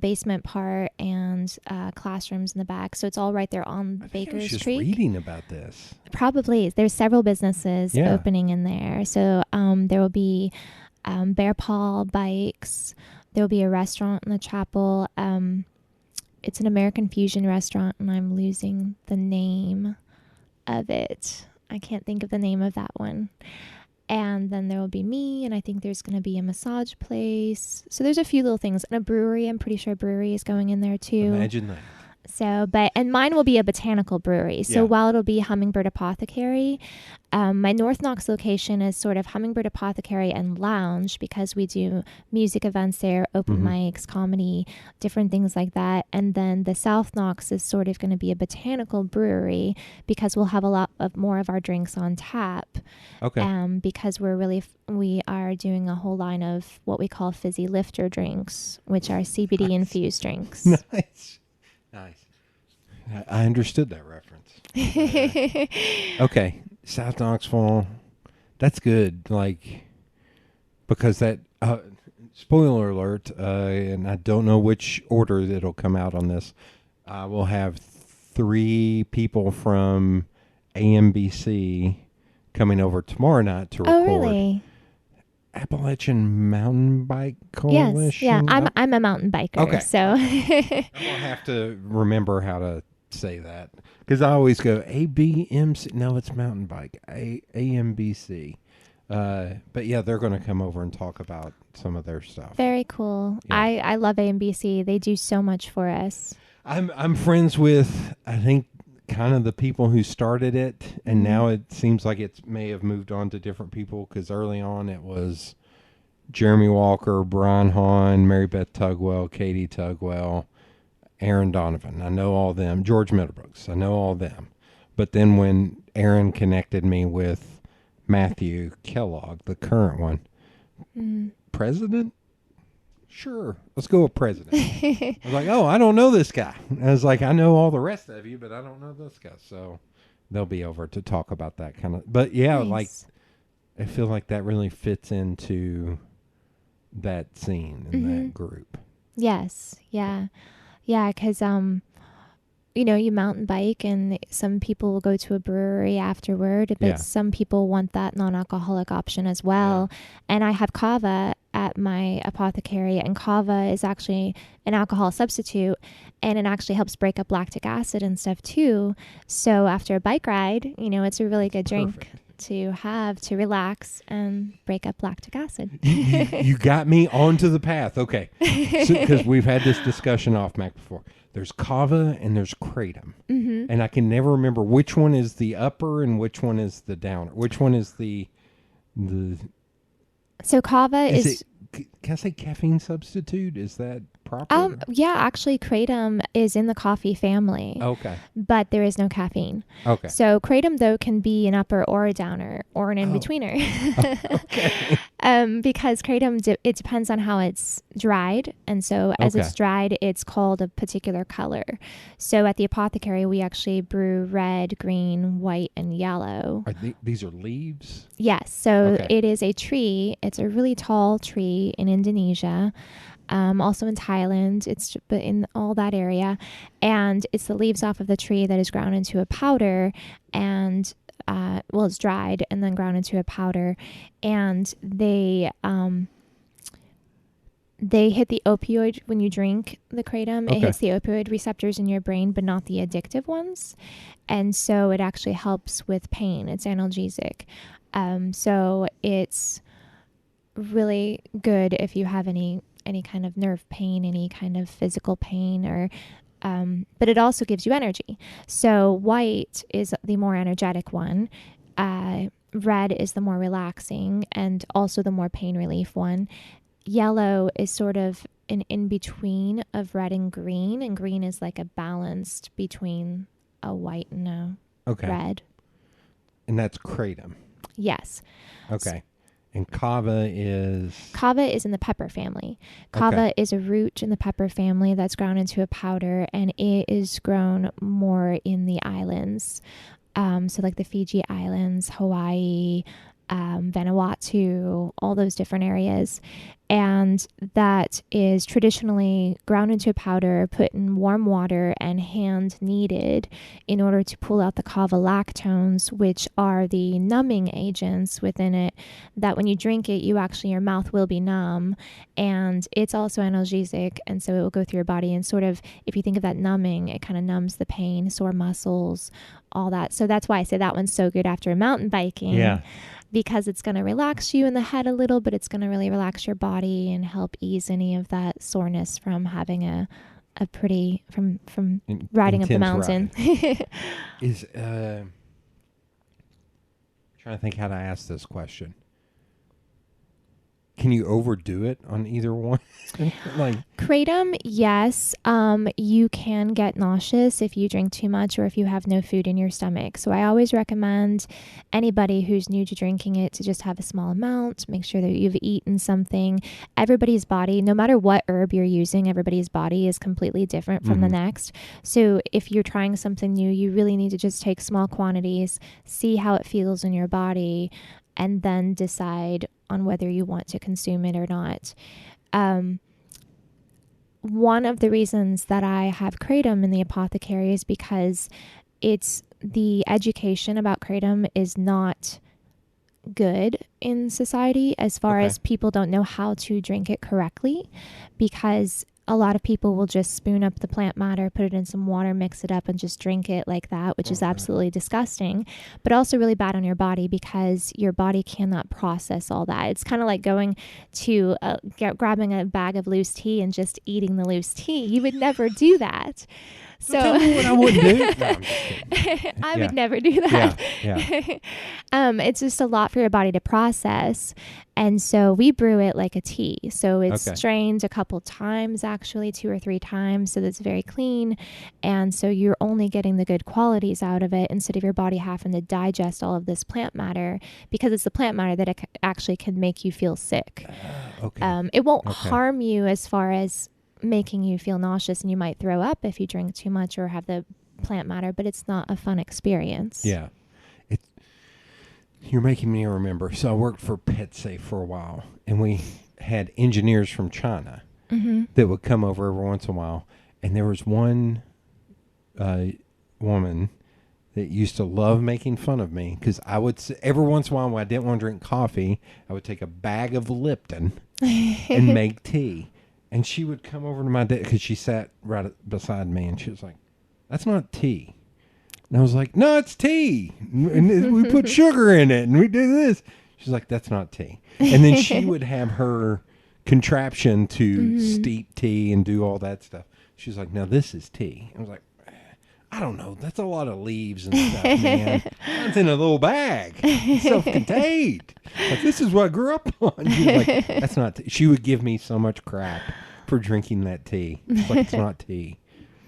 basement part and classrooms in the back. So it's all right there on Baker's I was just Creek. reading about this. Probably. There's several businesses opening in there. So there will be bear paw bikes. There will be a restaurant in the chapel. It's an American fusion restaurant, and I'm losing the name of it. I can't think of the name of that one. And then there will be me, and I think there's going to be a massage place. So there's a few little things. And a brewery. I'm pretty sure a brewery is going in there too. Imagine that. So, and mine will be a botanical brewery. So while it'll be Hummingbird Apothecary, my North Knox location is sort of Hummingbird Apothecary and Lounge, because we do music events there, open mics, comedy, different things like that. And then the South Knox is sort of going to be a botanical brewery, because we'll have a lot of more of our drinks on tap. Okay. Because we are doing a whole line of what we call fizzy lifter drinks, which are CBD infused drinks. Nice. I understood that reference. Okay. South Knoxville. That's good. Like, because that, spoiler alert, and I don't know which order it'll come out on this. We'll have 3 people from AMBC coming over tomorrow night to record. Oh, really? Appalachian Mountain Bike Yes, yeah. Coalition. I'm a mountain biker, Okay. so I'm gonna have to remember how to say that because I always go ABMC. No, it's mountain bike. AMBC. But yeah, they're going to come over and talk about some of their stuff. very cool. Yeah. I love AMBC. They do so much for us. I'm friends with, I think, kind of the people who started it, and now it seems like it may have moved on to different people because early on it was Jeremy Walker, Brian Hahn, Mary Beth Tugwell, Katie Tugwell, Aaron Donovan. I know all them. George Middlebrooks. I know all them. But then when Aaron connected me with Matthew Kellogg, the current one, president? Sure. Let's go with president. I was like, oh, I don't know this guy. I was like, I know all the rest of you, but I don't know this guy. So they'll be over to talk about that kind of. But yeah, Nice. like, I feel like that really fits into that scene and that group. Yes, yeah. Yeah, because, you mountain bike and some people will go to a brewery afterward, but Yeah. some people want that non-alcoholic option as well. And I have kava at my apothecary, and kava is actually an alcohol substitute, and it actually helps break up lactic acid and stuff too. So after a bike ride, it's a really good drink Perfect. to have to relax and break up lactic acid. You got me onto the path. Okay. Because we've had this discussion off Mac before. There's kava and there's kratom. And I can never remember which one is the upper and which one is the downer. Which one is the So kava is can I say caffeine substitute? Is that proper? yeah, actually kratom is in the coffee family, Okay. but there is no caffeine. Okay. So kratom though can be an upper or a downer or an in-betweener. Okay. Because kratom, it depends on how it's dried. And so as Okay. it's dried, it's called a particular color. So at the apothecary, we actually brew red, green, white, and yellow. These are leaves? Yes. So Okay. it is a tree. It's a really tall tree in Indonesia. Also in Thailand, but in all that area, and it's the leaves off of the tree that is ground into a powder, and it's dried and then ground into a powder, and they hit the opioid when you drink the kratom. Okay. It hits the opioid receptors in your brain, but not the addictive ones, and so it actually helps with pain. It's analgesic, so it's really good if you have any kind of nerve pain, any kind of physical pain, or but it also gives you energy. So white is the more energetic one. Red is the more relaxing and also the more pain relief one. Yellow is sort of an in-between of red and green is like a balanced between a white and a red. And that's kratom. Yes. Okay. And kava is in the pepper family. Kava is a root in the pepper family that's ground into a powder, and it is grown more in the islands. So like the Fiji Islands, Hawaii, Vanuatu, all those different areas. And that is traditionally ground into a powder, put in warm water, and hand kneaded in order to pull out the kava lactones, which are the numbing agents within it, that when you drink it, your mouth will be numb. And it's also analgesic, and so it will go through your body. And sort of, if you think of that numbing, it kind of numbs the pain, sore muscles, all that. So that's why I say that one's so good after mountain biking. Yeah. Because it's going to relax you in the head a little, but it's going to really relax your body and help ease any of that soreness from having a pretty from riding up the mountain. Is trying to think how to ask this question. Can you overdo it on either one? Like Kratom, yes. You can get nauseous if you drink too much or if you have no food in your stomach. So I always recommend anybody who's new to drinking it to just have a small amount. Make sure that you've eaten something. Everybody's body, no matter what herb you're using, everybody's body is completely different from the next. So if you're trying something new, you really need to just take small quantities, see how it feels in your body, and then decide on whether you want to consume it or not. One of the reasons that I have kratom in the apothecary is because the education about kratom is not good in society as far Okay. as people don't know how to drink it correctly, because a lot of people will just spoon up the plant matter, put it in some water, mix it up, and just drink it like that, which is absolutely disgusting, but also really bad on your body because your body cannot process all that. It's kind of like going to grabbing a bag of loose tea and just eating the loose tea. You would never do that. So Tell me what I wouldn't do. No, I'm just kidding. I would never do that. Yeah. It's just a lot for your body to process. And so we brew it like a tea. So it's Okay. strained a couple times, actually 2 or 3 times. So that's very clean. And so you're only getting the good qualities out of it instead of your body having to digest all of this plant matter, because it's the plant matter that actually can make you feel sick. Okay. It won't Okay. harm you as far as making you feel nauseous, and you might throw up if you drink too much or have the plant matter, but it's not a fun experience. Yeah. You're making me remember. So I worked for PetSafe for a while, and we had engineers from China that would come over every once in a while. And there was one woman that used to love making fun of me because I would, every once in a while when I didn't want to drink coffee, I would take a bag of Lipton and make tea. And she would come over to my desk because she sat right beside me, and she was like, "That's not tea." And I was like, "No, it's tea. And we put sugar in it, and we do this." She's like, "That's not tea." And then she would have her contraption to steep tea and do all that stuff. She's like, "Now this is tea." I was like, "I don't know. That's a lot of leaves and stuff, man. It's in a little bag. It's self-contained. Like, this is what I grew up on." She was like, "That's not tea." She would give me so much crap for drinking that tea. It's like, "It's not tea."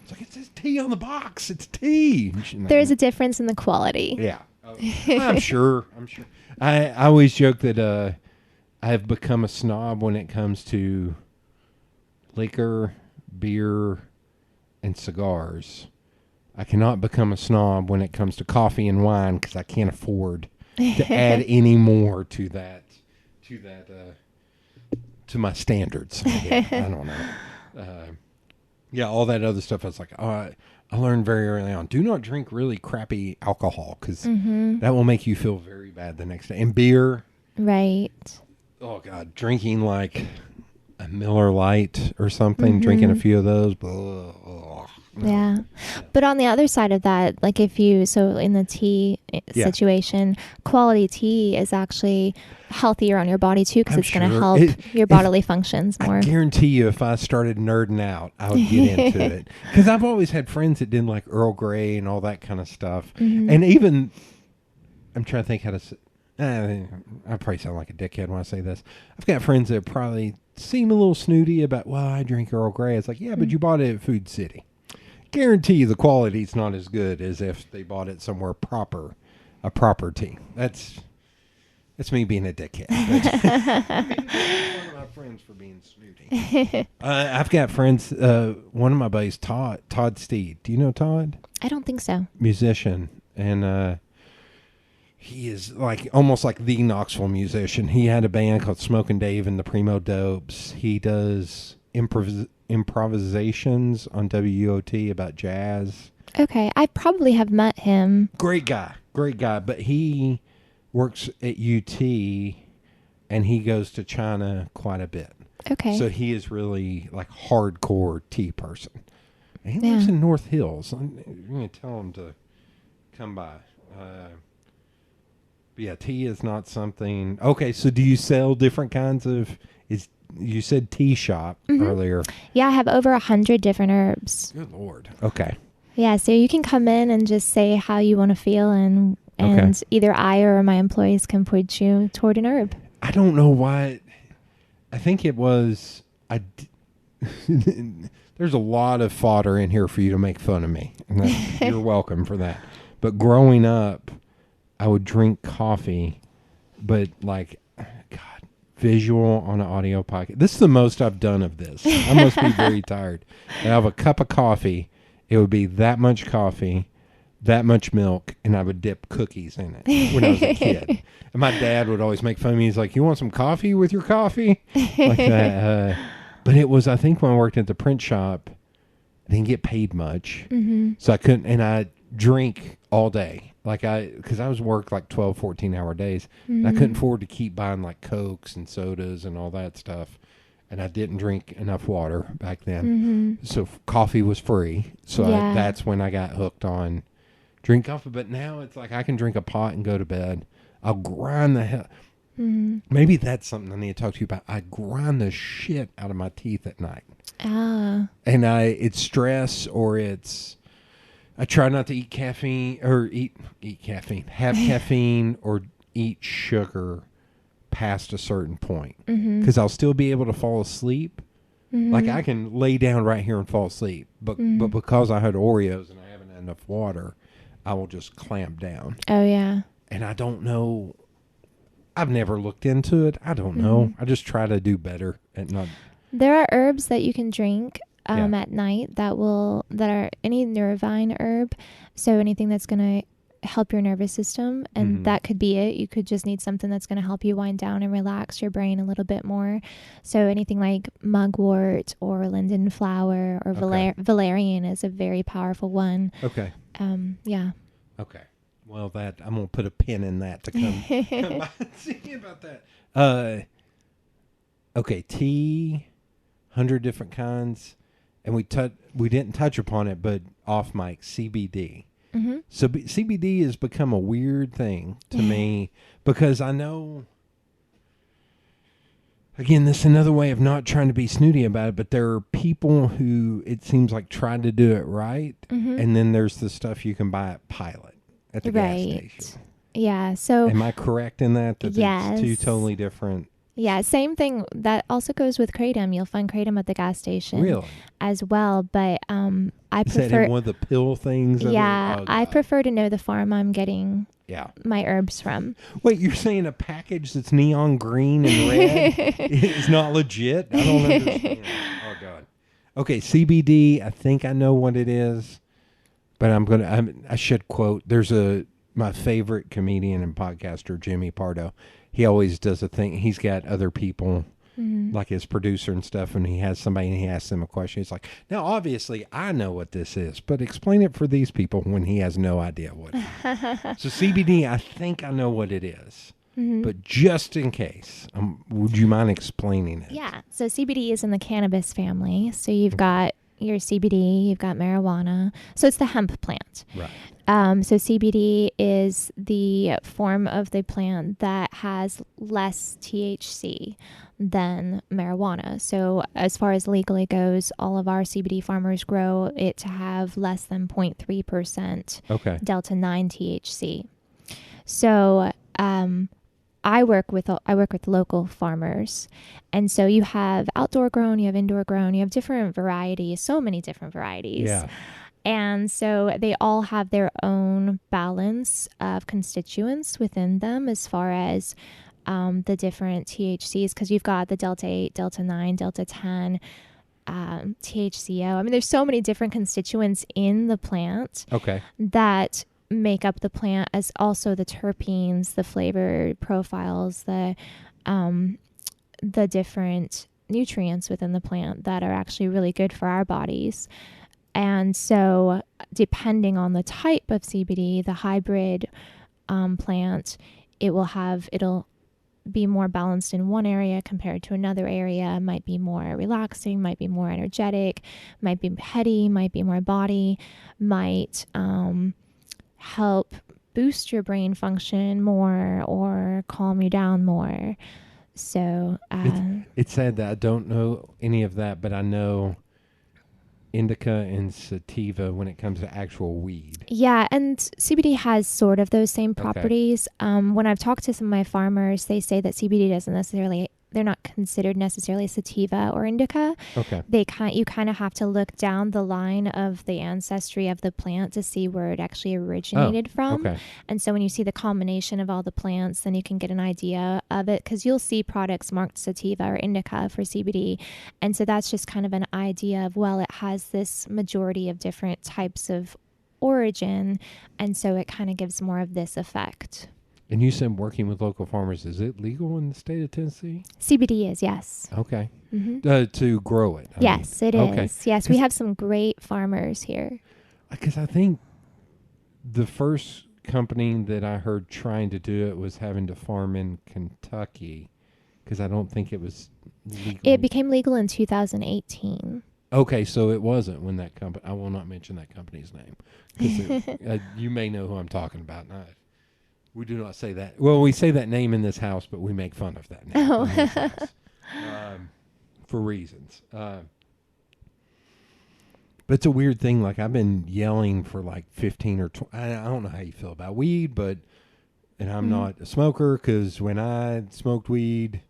It's like, "It says tea on the box. It's tea." There's a difference in the quality. Yeah. I'm sure. I always joke that I have become a snob when it comes to liquor, beer, and cigars. I cannot become a snob when it comes to coffee and wine because I can't afford to add any more to that, to my standards. I don't know. Yeah, all that other stuff. I was like, I learned very early on, do not drink really crappy alcohol because that will make you feel very bad the next day. And beer. Right. Oh, God. Drinking like a Miller Lite or something, drinking a few of those. Blah, blah. Yeah. But on the other side of that, like so in the tea situation, quality tea is actually healthier on your body too, because it's going to help your bodily functions more. I guarantee you if I started nerding out, I would get into it. Because I've always had friends that didn't like Earl Grey and all that kind of stuff. And even, I'm trying to think how to I probably sound like a dickhead when I say this. I've got friends that probably seem a little snooty about, well, I drink Earl Grey. It's like, yeah, but you bought it at Food City. Guarantee you the quality's not as good as if they bought it somewhere a proper tea. That's me being a dickhead. One of my friends for being snooty. I've got friends. One of my buddies, Todd Steed. Do you know Todd? I don't think so. Musician, and he is like almost like the Knoxville musician. He had a band called Smokin' Dave and the Primo Dopes. He does improvisations on WOT about jazz. Okay, I probably have met him. Great guy, but he works at UT and he goes to China quite a bit. Okay. So he is really like hardcore tea person. And he lives in North Hills. I'm going to tell him to come by. But yeah, tea is not something. Okay, so do you sell different kinds of? You said tea shop earlier. Yeah, I have over 100 different herbs. Good Lord. Okay. Yeah, so you can come in and just say how you want to feel, and either I or my employees can point you toward an herb. I don't know why. I think it was. There's a lot of fodder in here for you to make fun of me. And you're welcome for that. But growing up, I would drink coffee, but like, God, visual on an audio podcast. This is the most I've done of this. I must be very tired. I have a cup of coffee. It would be that much coffee, that much milk, and I would dip cookies in it when I was a kid. And my dad would always make fun of me. He's like, "You want some coffee with your coffee?" Like that. But it was, I think, when I worked at the print shop, I didn't get paid much. So I couldn't, and I drink all day. Like because I was work like 12, 14-hour days. And I couldn't afford to keep buying like Cokes and sodas and all that stuff. And I didn't drink enough water back then. So coffee was free. So that's when I got hooked on drink coffee. But now it's like I can drink a pot and go to bed. I'll grind the hell. Maybe that's something I need to talk to you about. I grind the shit out of my teeth at night. And it's stress or it's... I try not to eat caffeine or eat caffeine, have caffeine or eat sugar past a certain point. Because I'll still be able to fall asleep. Like I can lay down right here and fall asleep. But because I had Oreos and I haven't had enough water, I will just clamp down. Oh, yeah. And I don't know. I've never looked into it. I don't know. I just try to do better at not. There are herbs that you can drink at night that are any nervine herb. So anything that's going to help your nervous system. And that could be it. You could just need something that's going to help you wind down and relax your brain a little bit more. So anything like mugwort or linden flower or valerian is a very powerful one. Okay. Yeah. Okay. Well, I'm going to put a pin in that to come by and see about that. Okay. Tea, 100 different kinds. And we didn't touch upon it, but off mic, CBD. So CBD has become a weird thing to me because I know, again, this is another way of not trying to be snooty about it, but there are people who it seems like try to do it right. And then there's the stuff you can buy at Pilot at the gas station. Yeah. So am I correct in that yes. It's two totally different? Yeah, same thing. That also goes with kratom. You'll find kratom at the gas station as well. But I prefer... Is that in one of the pill things? Yeah, I prefer to know the farm I'm getting my herbs from. Wait, you're saying a package that's neon green and red is not legit? I don't understand. Oh, God. Okay, CBD, I think I know what it is. But I should quote, there's my favorite comedian and podcaster, Jimmy Pardo. He always does a thing. He's got other people, like his producer and stuff, and he has somebody and he asks them a question. He's like, now, obviously, I know what this is, but explain it for these people when he has no idea what it is. So CBD, I think I know what it is. But just in case, would you mind explaining it? Yeah. So CBD is in the cannabis family. So you've got your CBD, you've got marijuana. So it's the hemp plant. Right. So CBD is the form of the plant that has less THC than marijuana. So as far as legally goes, all of our CBD farmers grow it to have less than 0.3% Delta 9 THC. So I work with local farmers, and so you have outdoor grown, you have indoor grown, you have different varieties, so many different varieties. Yeah. And so they all have their own balance of constituents within them as far as the different THCs, because you've got the Delta 8, Delta 9, Delta 10, THCO. I mean, there's so many different constituents in the plant that make up the plant, as also the terpenes, the flavor profiles, the different nutrients within the plant that are actually really good for our bodies. And so depending on the type of CBD, the hybrid plant, it'll be more balanced in one area compared to another area. It might be more relaxing, might be more energetic, might be heady, might be more body, might help boost your brain function more or calm you down more. So it's sad that I don't know any of that, but I know indica and sativa when it comes to actual weed. Yeah, and CBD has sort of those same properties. When I've talked to some of my farmers, they say that CBD doesn't necessarily, they're not considered necessarily sativa or indica. You kind of have to look down the line of the ancestry of the plant to see where it actually originated from. And so when you see the combination of all the plants, then you can get an idea of it, because you'll see products marked sativa or indica for CBD. And so that's just kind of an idea of, well, it has this majority of different types of origin, and so it kind of gives more of this effect. And you said working with local farmers, is it legal in the state of Tennessee? CBD is, yes. Okay. To grow it? Yes, it is. Yes, we have some great farmers here. Because I think the first company that I heard trying to do it was having to farm in Kentucky because I don't think it was legal. It became legal in 2018. Okay, so it wasn't when that company. I will not mention that company's name because you may know who I'm talking about. We do not say that. Well, we say that name in this house, but we make fun of that name in this house, for reasons. But it's a weird thing. Like, I've been yelling for like 15 or 20. I don't know how you feel about weed, and I'm not a smoker because when I smoked weed,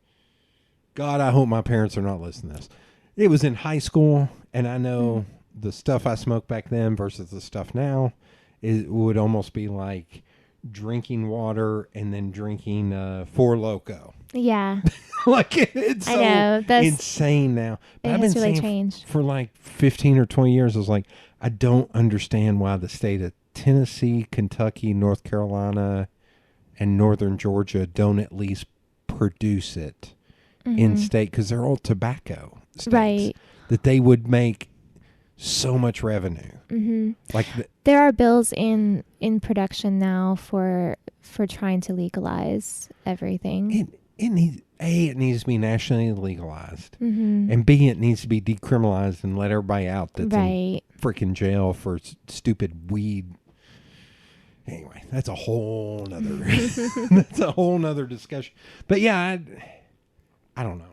God, I hope my parents are not listening to this. It was in high school, and I know the stuff I smoked back then versus the stuff now, it would almost be like drinking water and then drinking Four Loko. Yeah. Like, it's so insane now. But I've been really saying changed. for like 15 or 20 years, I was like, I don't understand why the state of Tennessee, Kentucky, North Carolina, and Northern Georgia don't at least produce it in state, because they're all tobacco states. Right. That they would make so much revenue. Mm-hmm. Like there are bills in production now for trying to legalize everything. It needs to be nationally legalized, Mm-hmm. and B, it needs to be decriminalized and let everybody out that's Right. in freaking jail for stupid weed. Anyway, that's a whole nother discussion. But yeah, I don't know.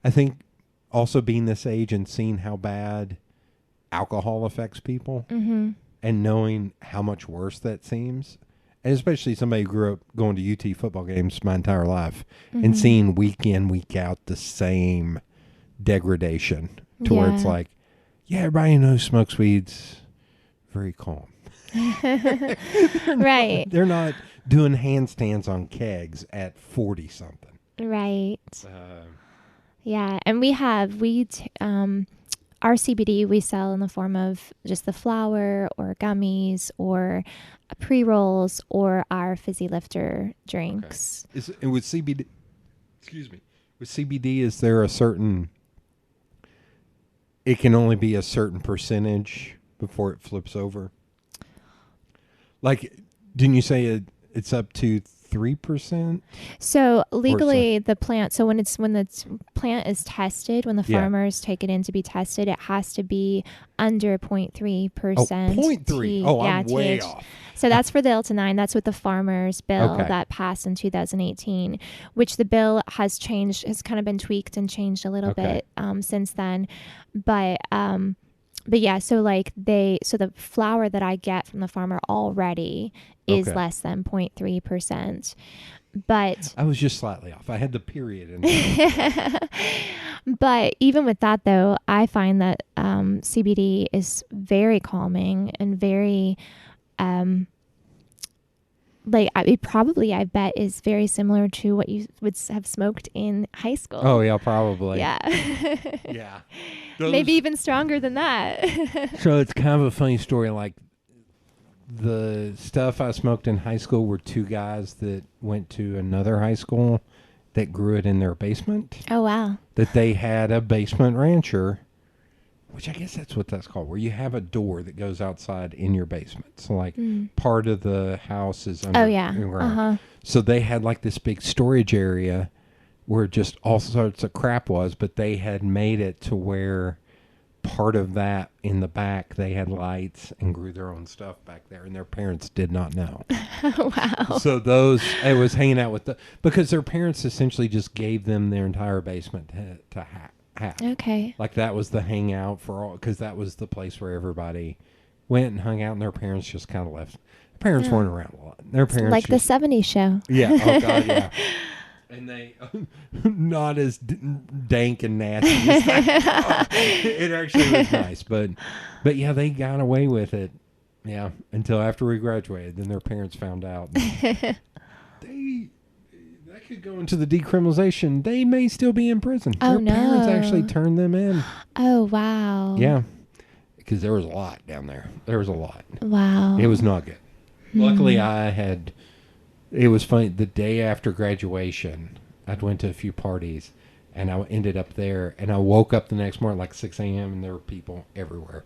I think also being this age and seeing how bad alcohol affects people, Mm-hmm. and knowing how much worse that seems, and especially somebody who grew up going to UT football games my entire life, and seeing week in, week out the same degradation to where it's like, yeah, everybody who knows smokes weed's very calm. Right. They're not doing handstands on kegs at 40 something. Right. Yeah, and our CBD we sell in the form of just the flower or gummies or pre-rolls or our fizzy lifter drinks. Okay. And with CBD, with CBD, is there a certain, it can only be a certain percentage before it flips over? Like, didn't you say it's up to 3%? So legally, the plant. So when the plant is tested, when the farmers take it in to be tested, it has to be under 0.3%. Oh, 0.3. Oh, I'm way off. So that's for the Delta-9. That's with the farmers bill that passed in 2018, which the bill has changed, has kind of been tweaked and changed a little bit since then. But yeah, so the flour that I get from the farmer already is less than 0.3%. But I was just slightly off. I had the period in there. But even with that, though, I find that CBD is very calming and very, I bet is very similar to what you would have smoked in high school. Oh, yeah, probably. Yeah. Yeah. Maybe even stronger than that. So it's kind of a funny story. Like, the stuff I smoked in high school were two guys that went to another high school that grew it in their basement. Oh, wow. That they had a basement rancher, which I guess that's what that's called, where you have a door that goes outside in your basement. So, like, part of the house is underground. So they had, like, this big storage area where just all sorts of crap was, but they had made it to where part of that in the back, they had lights and grew their own stuff back there, and their parents did not know. Wow. So it was hanging out with because their parents essentially just gave them their entire basement to have. Okay. Like, that was the hangout for all, because that was the place where everybody went and hung out, and their parents just kind of left. Their parents weren't around a lot. Their parents like the 70s show. Yeah. Oh, God, yeah. And they not as dank and nasty as that. It actually was nice, but yeah, they got away with it. Yeah, until after we graduated, then their parents found out. That could go into the decriminalization. They may still be in prison. Oh, their parents actually turned them in. Oh, wow. Yeah, because there was a lot down there. There was a lot. Wow. It was not good. Luckily, it was funny. The day after graduation, I went to a few parties, and I ended up there. And I woke up the next morning like 6 a.m. and there were people everywhere.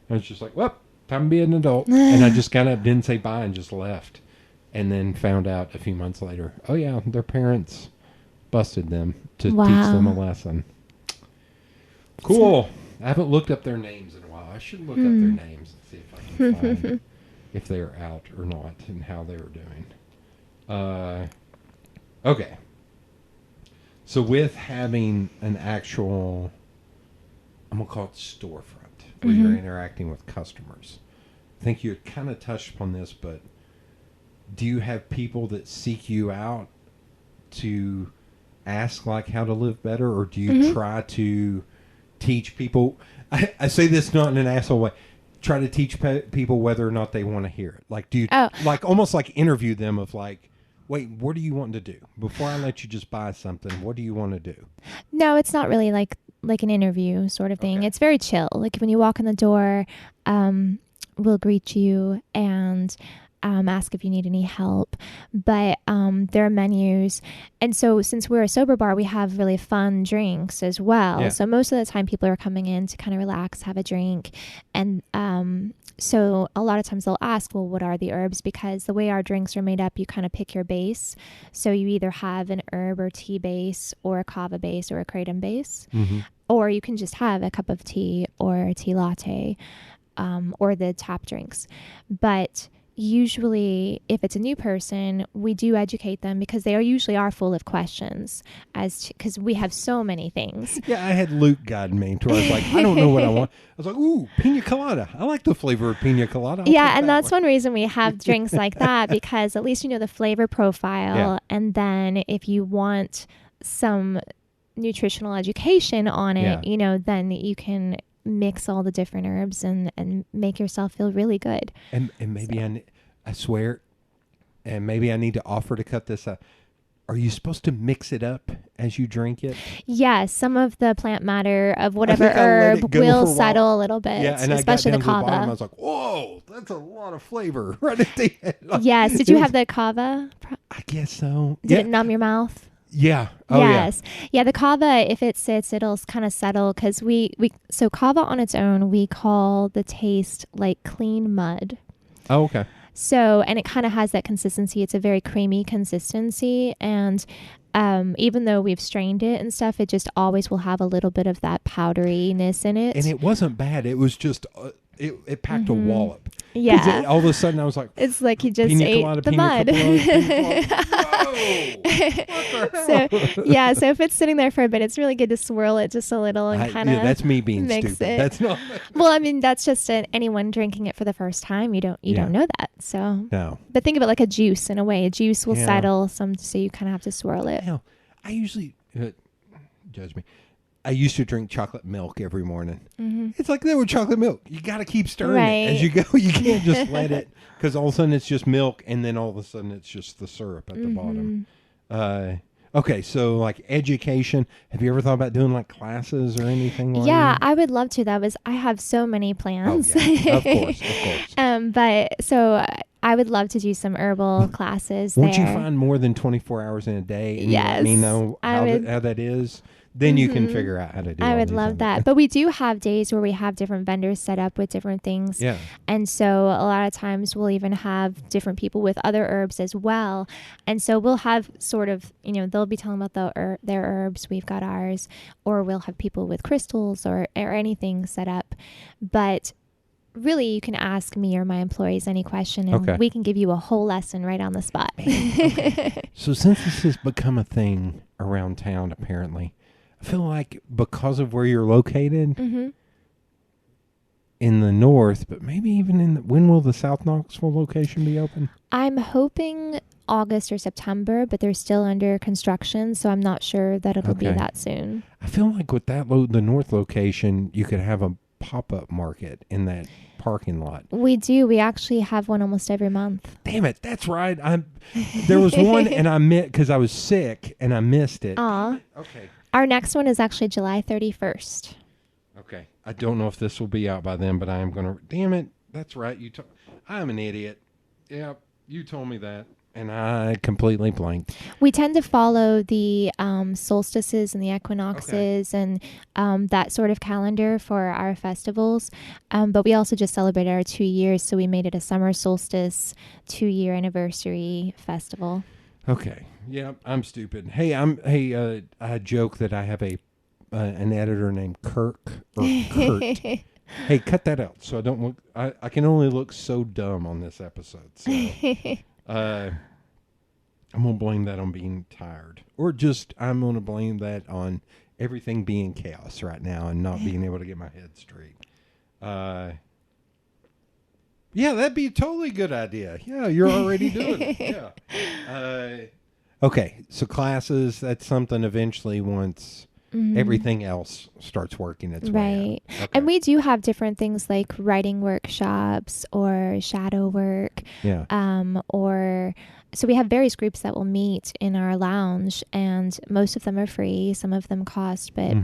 And it's just like, well, Time to be an adult. And I just got up, didn't say bye, and just left. And then found out a few months later, oh yeah, their parents busted them to teach them a lesson. Cool. I haven't looked up their names in a while. I should look up their names and see if I can find if they're out or not and how they're doing. Okay. So with having an actual, I'm going to call it storefront, where you're interacting with customers. I think you kind of touched upon this, but do you have people that seek you out to ask like how to live better, or do you try to teach people? I say this not in an asshole way. Try to teach people whether or not they want to hear it. Like, do you like almost like interview them of like, wait, what do you want to do before I let you just buy something? What do you want to do? No, it's not really like an interview sort of thing. Okay. It's very chill. Like when you walk in the door, we'll greet you and ask if you need any help. But there are menus. And so since we're a sober bar, we have really fun drinks as well. Yeah. So most of the time people are coming in to kind of relax, have a drink. And so a lot of times they'll ask, well, what are the herbs? Because the way our drinks are made up, you kind of pick your base. So you either have an herb or tea base or a kava base or a kratom base. Or you can just have a cup of tea or a tea latte or the tap drinks. But usually if it's a new person, we do educate them because they usually are full of questions because we have so many things. Yeah, I had Luke guide me to where I was like, I don't know what I want. I was like, ooh, pina colada. I like the flavor of pina colada. And that's one reason we have drinks like that, because at least you know the flavor profile. Yeah. And then if you want some nutritional education on it, you know, then you can mix all the different herbs and make yourself feel really good. And maybe I swear, and maybe I need to offer to cut this up. Are you supposed to mix it up as you drink it? Yes, some of the plant matter of whatever herb will settle a little bit, and especially the kava. I was like, whoa, that's a lot of flavor right at the end. Yes, did you have the kava? I guess so. Did it numb your mouth? Yeah. Oh, yes. Yeah, the kava, if it sits, it'll kind of settle because so kava on its own, we call the taste like clean mud. Oh, okay. So, and it kind of has that consistency. It's a very creamy consistency. And even though we've strained it and stuff, it just always will have a little bit of that powderiness in it. And it wasn't bad. It was just, it packed a wallop. Yeah. All of a sudden I was like, it's like you just ate the mud. So if it's sitting there for a bit, it's really good to swirl it just a little and kind of that's me being stupid. That's not. Well, I mean, that's just anyone drinking it for the first time. You don't know that. So no. But think of it like a juice in a way. A juice will settle so you kind of have to swirl it. Hell, I usually judge me. I used to drink chocolate milk every morning. It's like there was chocolate milk. You got to keep stirring it as you go. You can't just let it, because all of a sudden it's just milk, and then all of a sudden it's just the syrup at the bottom. Okay, so like education. Have you ever thought about doing like classes or anything like that? Yeah, I would love to. I have so many plans. Oh, yeah. Of course. But so I would love to do some herbal classes. Won't you find more than 24 hours in a day? And yes. Let me know how that is. Then you can figure out how to do it. I would love that. But we do have days where we have different vendors set up with different things. Yeah. And so a lot of times we'll even have different people with other herbs as well. And so we'll have sort of, they'll be telling about their herbs. We've got ours. Or we'll have people with crystals or anything set up. But really, you can ask me or my employees any question, and we can give you a whole lesson right on the spot. Okay. So since this has become a thing around town, apparently, I feel like because of where you're located in the north, but maybe even when will the South Knoxville location be open? I'm hoping August or September, but they're still under construction, so I'm not sure that it'll be that soon. I feel like with that the north location, you could have a pop-up market in that parking lot. We do. We actually have one almost every month. Damn it. That's right. There was one and I missed because I was sick and I missed it. Aw. Okay. Our next one is actually July 31st. Okay. I don't know if this will be out by then, but I am going to. Damn it. That's right. I'm an idiot. Yeah. You told me that. And I completely blanked. We tend to follow the solstices and the equinoxes and that sort of calendar for our festivals. But we also just celebrated our 2 years, so we made it a summer solstice 2-year anniversary festival. Okay. Yeah, I'm stupid. I joke that I have an editor named Kirk or Kurt. Hey, cut that out. So I don't look. I can only look so dumb on this episode. So I'm gonna blame that on being tired, or just I'm gonna blame that on everything being chaos right now and not being able to get my head straight. Yeah, that'd be a totally good idea. Yeah, you're already doing it. Yeah. Okay, so classes, that's something eventually once everything else starts working its way out. Okay. And we do have different things like writing workshops or shadow work. Yeah. So we have various groups that will meet in our lounge, and most of them are free. Some of them cost, but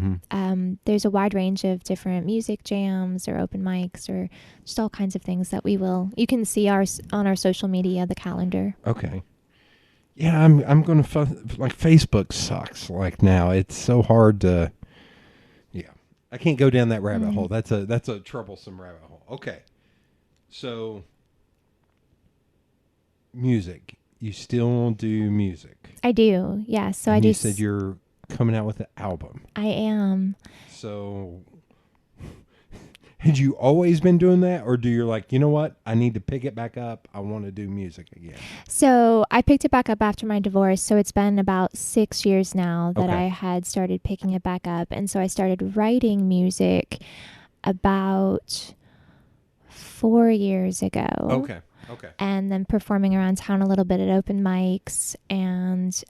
there's a wide range of different music jams or open mics or just all kinds of things that you can see on our social media, the calendar. Okay. Yeah, I'm going to like Facebook sucks like now. It's so hard to I can't go down that rabbit hole. That's a troublesome rabbit hole. Okay. So music. You still do music. I do. Yeah, so and you said you're coming out with an album. I am. So had you always been doing that, or do you like, you know what? I need to pick it back up. I want to do music again. So I picked it back up after my divorce. So it's been about 6 years now that I had started picking it back up. And so I started writing music about 4 years ago. Okay. And then performing around town a little bit at open mics and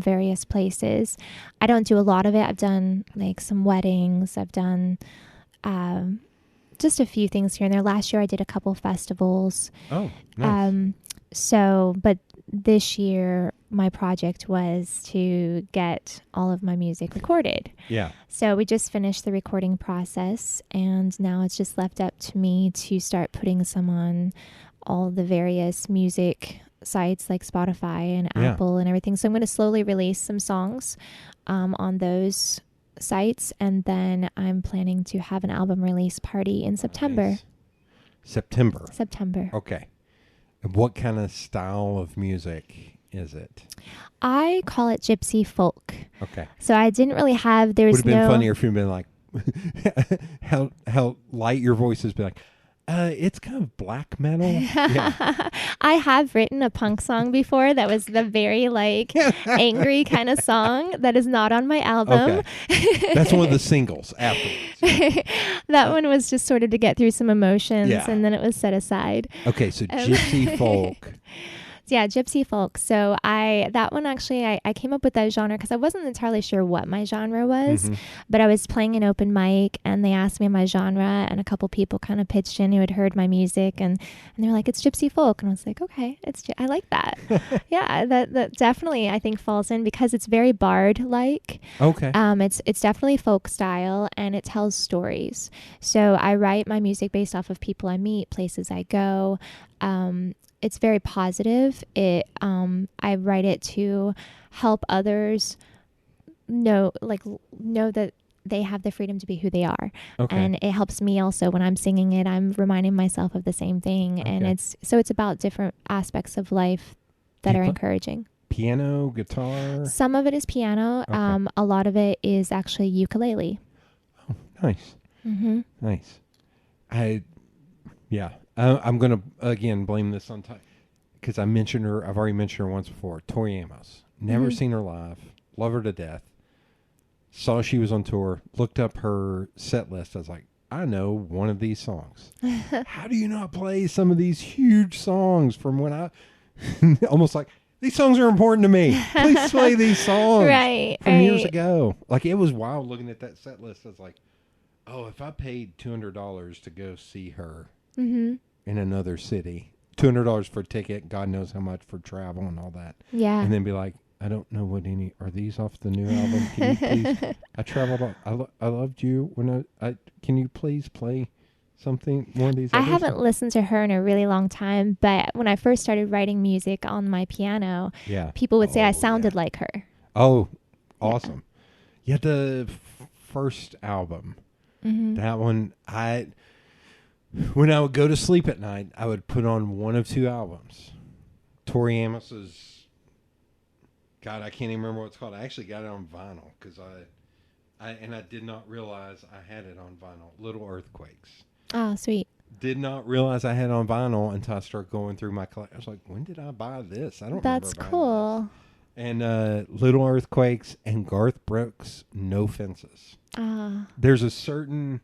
various places. I don't do a lot of it. I've done like some weddings. I've done just a few things here and there. Last year I did a couple festivals. Oh, nice. But this year my project was to get all of my music recorded. Yeah. So we just finished the recording process, and now it's just left up to me to start putting some on all the various music sites like Spotify and Apple and everything. So I'm going to slowly release some songs on those sites, and then I'm planning to have an album release party in September. Nice. September. Okay. And what kind of style of music is it? I call it gypsy folk. Okay. So I didn't really have. Would have been funnier if you'd been like, how light your voice has been like. It's kind of black metal. Yeah. I have written a punk song before that was the very angry kind of song that is not on my album. Okay. That's one of the singles afterwards. That one was just sort of to get through some emotions, and then it was set aside. Okay, so gypsy folk. Yeah, gypsy folk. So that one actually, I came up with that genre because I wasn't entirely sure what my genre was, but I was playing an open mic and they asked me my genre, and a couple people kind of pitched in who had heard my music, and they were like, it's gypsy folk. And I was like, okay, I like that. Yeah, that definitely I think falls in because it's very bard-like. Okay. It's definitely folk style, and it tells stories. So I write my music based off of people I meet, places I go. It's very positive. I write it to help others know that they have the freedom to be who they are. Okay. And it helps me also when I'm singing it. I'm reminding myself of the same thing. Okay. And it's about different aspects of life that are encouraging. Piano, guitar? Some of it is piano. Okay. A lot of it is actually ukulele. Oh, nice. Mm-hmm. Nice. I'm going to, again, blame this on time because I've already mentioned her once before. Tori Amos. Never seen her live. Love her to death. Saw she was on tour. Looked up her set list. I was like, I know one of these songs. How do you not play some of these huge songs from when I... almost like, these songs are important to me. Please play these songs from years ago. Like, it was wild looking at that set list. I was like, oh, if I paid $200 to go see her... Mm-hmm. In another city, $200 for a ticket, God knows how much for travel and all that. Yeah. And then be like, I don't know are these off the new album? Can you please, I traveled, I loved you. Can you please play something? One of these. I others? haven't listened to her in a really long time, but when I first started writing music on my piano, Yeah. people would say I Oh, sounded yeah. like her. Oh, Yeah. awesome. Yeah, the first album. Mm-hmm. That one, when I would go to sleep at night, I would put on one of two albums. Tori Amos's, God, I can't even remember what it's called. I actually got it on vinyl because I did not realize I had it on vinyl. Little Earthquakes. Oh, sweet. Did not realize I had it on vinyl until I started going through my collection. I was like, when did I buy this? I don't That's remember buying cool. this. And Little Earthquakes and Garth Brooks, No Fences. There's a certain,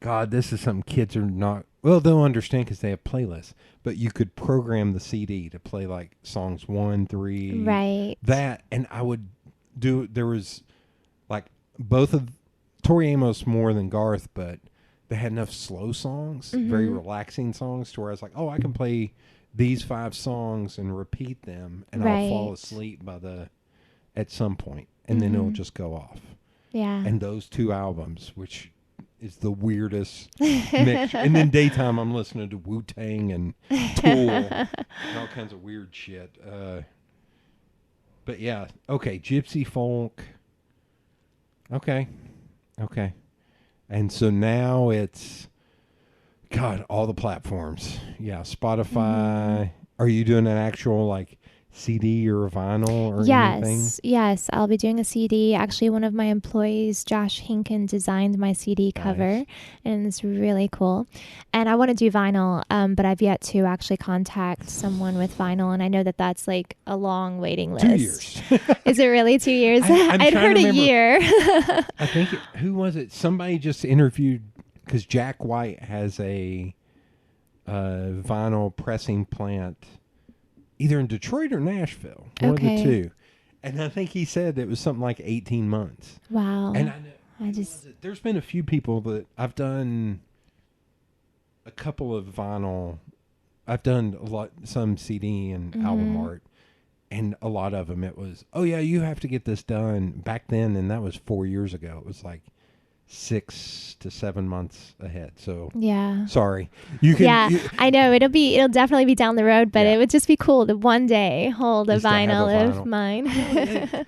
God, this is something kids are not, well, they'll understand because they have playlists, but you could program the CD to play like songs 1, 3. Right. That, and I would do, there was like both of, Tori Amos more than Garth, but they had enough slow songs, very relaxing songs to where I was like, oh, I can play these 5 songs and repeat them and I'll fall asleep at some point and then it'll just go off. Yeah. And those 2 albums, which is the weirdest mix. And then daytime I'm listening to Wu-Tang and Tool and all kinds of weird shit. But yeah, okay, Gypsy folk. Okay. And so now it's, God, all the platforms. Yeah, Spotify. Are you doing an actual like CD or vinyl or anything? Yes. I'll be doing a CD. Actually, one of my employees, Josh Hinken, designed my CD cover, Nice. and it's really cool. And I want to do vinyl, but I've yet to actually contact someone with vinyl, and I know that that's like a long waiting list. 2 years. Is it really 2 years? I'm I'd trying heard to a remember. year. I think, who was it? Somebody just interviewed, because Jack White has a vinyl pressing plant either in Detroit or Nashville. One of the two. And I think he said it was something like 18 months. Wow. And I know, there's been a few people that I've done a couple of vinyl. I've done some CD and album art. And a lot of them, it was, oh, yeah, you have to get this done back then. And that was 4 years ago. It was like 6 to 7 months ahead. So yeah. Sorry. You can. I know it'll definitely be down the road, but it would just be cool to one day hold a Just to have a vinyl vinyl. of mine.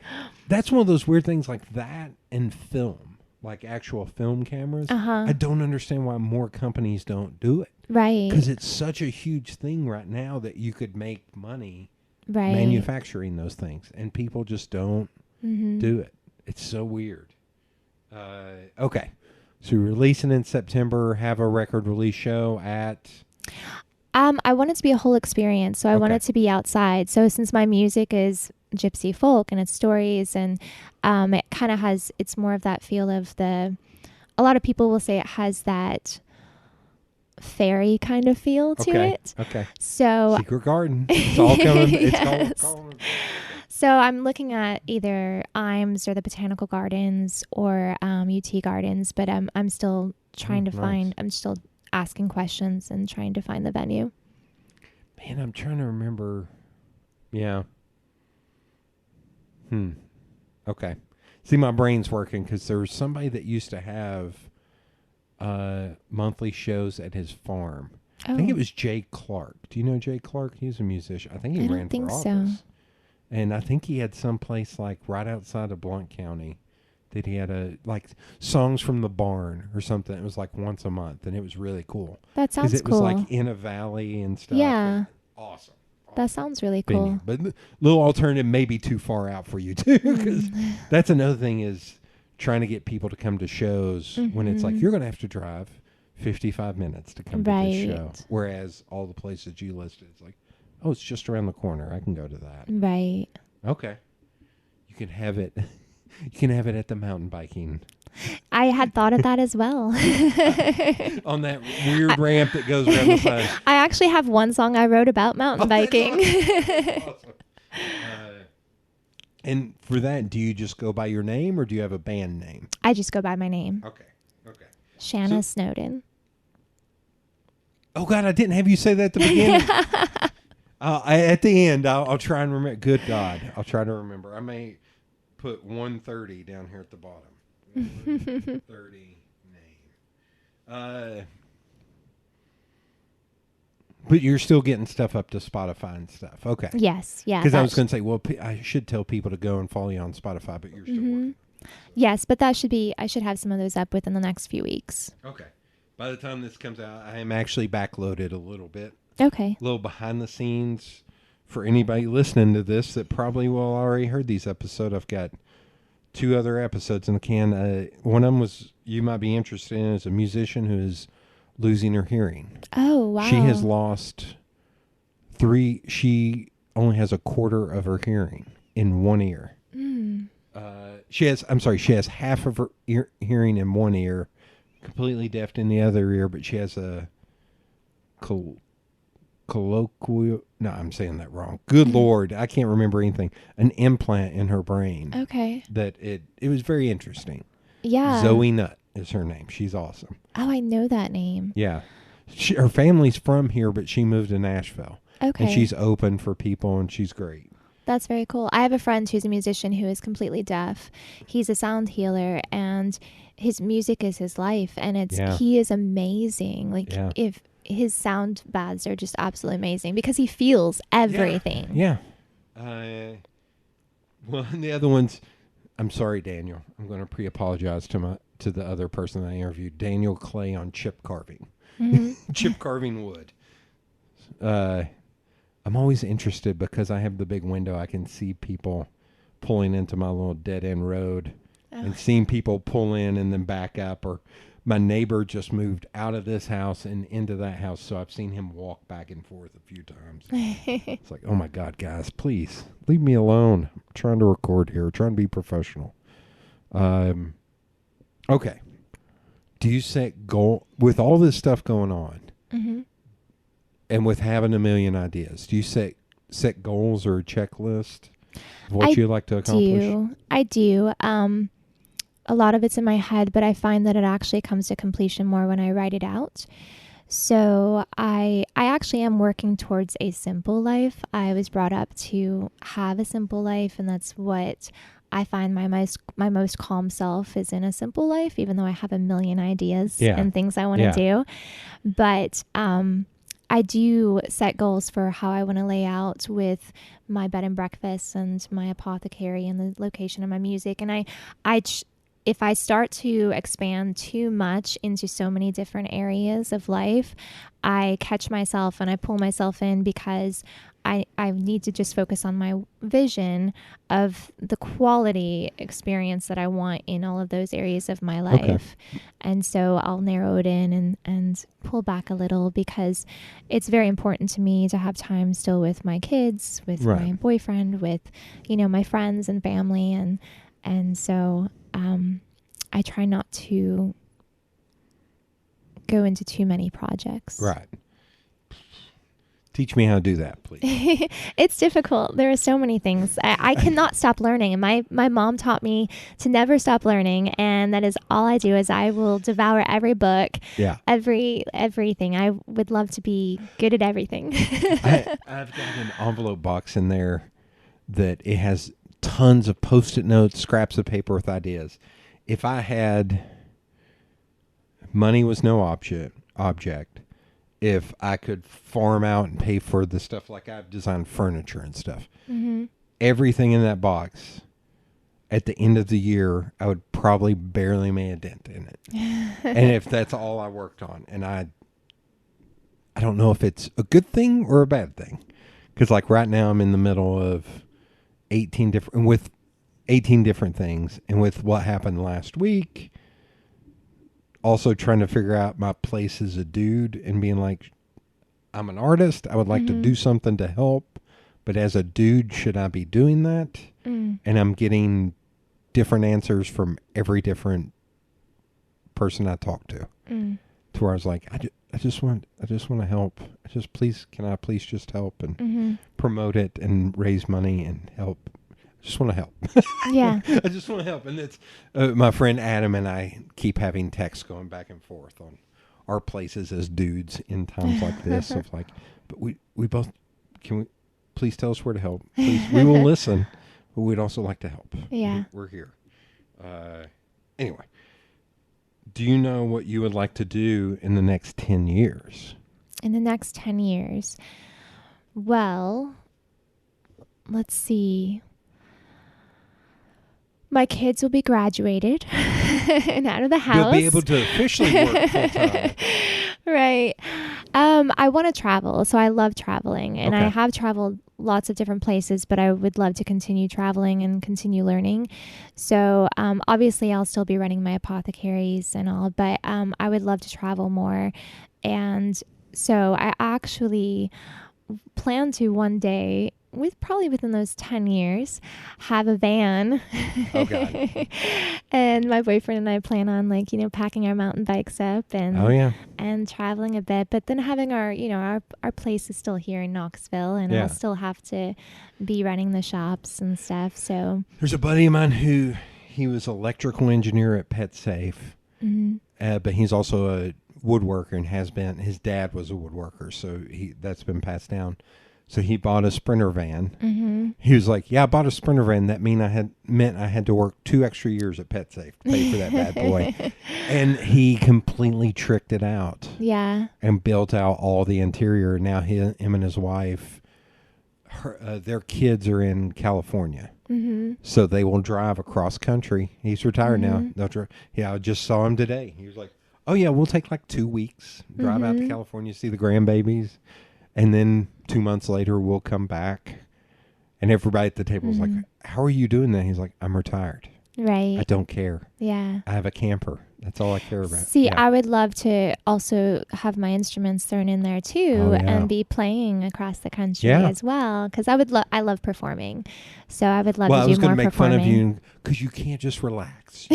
That's one of those weird things like that and film, like actual film cameras. I don't understand why more companies don't do it. Right. Because it's such a huge thing right now that you could make money right. manufacturing those things, and people just don't do it. It's so weird. Okay. So releasing in September, have a record release show at... I want it to be a whole experience, so I want it to be outside. So since my music is gypsy folk and it's stories, and it kind of has, it's more of that feel of a lot of people will say it has that fairy kind of feel to it. Okay. So Secret Garden. It's all coming. Yes. It's all coming. So I'm looking at either IMS or the Botanical Gardens or UT Gardens, but I'm still trying to find, I'm still asking questions and trying to find the venue. Man, I'm trying to remember. Yeah. Okay. See, my brain's working because there was somebody that used to have monthly shows at his farm. I think it was Jay Clark. Do you know Jay Clark? He's a musician. I think he ran for office. So. And I think he had some place like right outside of Blount County that he had like songs from the barn or something. It was like once a month, and it was really cool. That sounds cool. Because it was like in a valley and stuff. Yeah. Awesome. That sounds really cool. But little alternative may be too far out for you too, because that's another thing is trying to get people to come to shows when it's like you're going to have to drive 55 minutes to come to this show. Whereas all the places you listed, it's like, oh, it's just around the corner. I can go to that. Right. Okay. You can have it. You can have it at the mountain biking. I had thought of that as well. On that weird ramp that goes around the side. I actually have one song I wrote about mountain biking. Awesome. And for that, do you just go by your name or do you have a band name? I just go by my name. Okay. Shanna Snowden. Oh, God, I didn't have you say that at the beginning. At the end, I'll try and remember. Good God, I'll try to remember. I may put 130 down here at the bottom. 130 name. But you're still getting stuff up to Spotify and stuff. Okay. Yes, yeah. Because I was going to say, well, I should tell people to go and follow you on Spotify, but you're still working. Yes, but I should have some of those up within the next few weeks. Okay. By the time this comes out, I am actually backloaded a little bit. Okay. A little behind the scenes for anybody listening to this that probably will already heard these episodes. I've got 2 other episodes in the can. One of them was you might be interested in is a musician who is losing her hearing. Oh, wow. She has lost 3. She only has a quarter of her hearing in one ear. She has half of her hearing in one ear, completely deaf in the other ear, but she has a colloquial. No, I'm saying that wrong. Good Lord, I can't remember anything. An implant in her brain. Okay. That it was very interesting. Yeah. Zoe Nutt is her name. She's awesome. Oh, I know that name. Yeah. Her family's from here, but she moved to Nashville. Okay. And she's open for people, and she's great. That's very cool. I have a friend who's a musician who is completely deaf. He's a sound healer, and his music is his life, and he is amazing. Like, if his sound baths are just absolutely amazing because he feels everything. Yeah. Well, and the other ones, I'm sorry, Daniel. I'm going to pre-apologize to the other person I interviewed, Daniel Clay, on chip carving. Chip carving wood. I'm always interested because I have the big window. I can see people pulling into my little dead-end road and seeing people pull in and then back up. Or my neighbor just moved out of this house and into that house, so I've seen him walk back and forth a few times. It's like, oh, my God, guys, please, leave me alone. I'm trying to record here, trying to be professional. Okay. Do you set goal with all this stuff going on? And with having a million ideas, do you set goals or a checklist of what you like to accomplish? I do. A lot of it's in my head, but I find that it actually comes to completion more when I write it out. So I actually am working towards a simple life. I was brought up to have a simple life, and that's what I find my most calm self is in a simple life, even though I have a million ideas and things I want to do. But I do set goals for how I want to lay out with my bed and breakfast and my apothecary and the location of my music. And if I start to expand too much into so many different areas of life, I catch myself and I pull myself in because I need to just focus on my vision of the quality experience that I want in all of those areas of my life. Okay. And so I'll narrow it in and pull back a little because it's very important to me to have time still with my kids, with my boyfriend, with, my friends and family. And so I try not to go into too many projects. Right. Teach me how to do that, please. It's difficult. There are so many things. I cannot stop learning. And my mom taught me to never stop learning. And that is all I do is I will devour every book, everything. I would love to be good at everything. I've got an envelope box in there that it has tons of Post-it notes, scraps of paper with ideas. If I had money was no object. If I could farm out and pay for the stuff, like I've designed furniture and stuff, everything in that box, at the end of the year, I would probably barely make a dent in it. And if that's all I worked on, and I don't know if it's a good thing or a bad thing, because like right now I'm in the middle of 18 different things, and with what happened last week. Also trying to figure out my place as a dude and being like, I'm an artist. I would like to do something to help. But as a dude, should I be doing that? And I'm getting different answers from every different person I talk to. To where I was like, I just want to help. Can I please just help and promote it and raise money and help. I just want to help. Yeah. I just want to help. And it's my friend Adam and I keep having texts going back and forth on our places as dudes in times like this of like, but we both, can we please tell us where to help? Please, we will listen, but we'd also like to help. Yeah. We're here. Anyway, do you know what you would like to do in the next 10 years? in the next 10 years. Well, let's see. My kids will be graduated and out of the house. You'll be able to officially work full time. Right. I want to travel, so I love traveling, and I have traveled lots of different places, but I would love to continue traveling and continue learning. So obviously I'll still be running my apothecaries and all, but I would love to travel more. And so I actually plan to one day, probably within those 10 years, have a van. Oh, God. And my boyfriend and I plan on packing our mountain bikes up and and traveling a bit, but then having our place is still here in Knoxville, and I'll still have to be running the shops and stuff. So there's a buddy of mine who he was electrical engineer at PetSafe, but he's also a woodworker and has been. His dad was a woodworker, so that's been passed down. So he bought a Sprinter van. He was like, I bought a Sprinter van. That meant I had to work 2 extra years at PetSafe to pay for that bad boy. And he completely tricked it out. Yeah. And built out all the interior. Now him and his wife, their kids are in California. So they will drive across country. He's retired now. They'll drive. I just saw him today. He was like, oh, yeah, we'll take like 2 weeks, drive out to California, see the grandbabies. And then 2 months later, we'll come back. And everybody at the table was like, how are you doing that? He's like, I'm retired. Right. I don't care. Yeah. I have a camper. That's all I care about. See, I would love to also have my instruments thrown in there too, and be playing across the country as well. Because I love performing. So I would love to do more performing. Well, I was going to make fun of you because you can't just relax.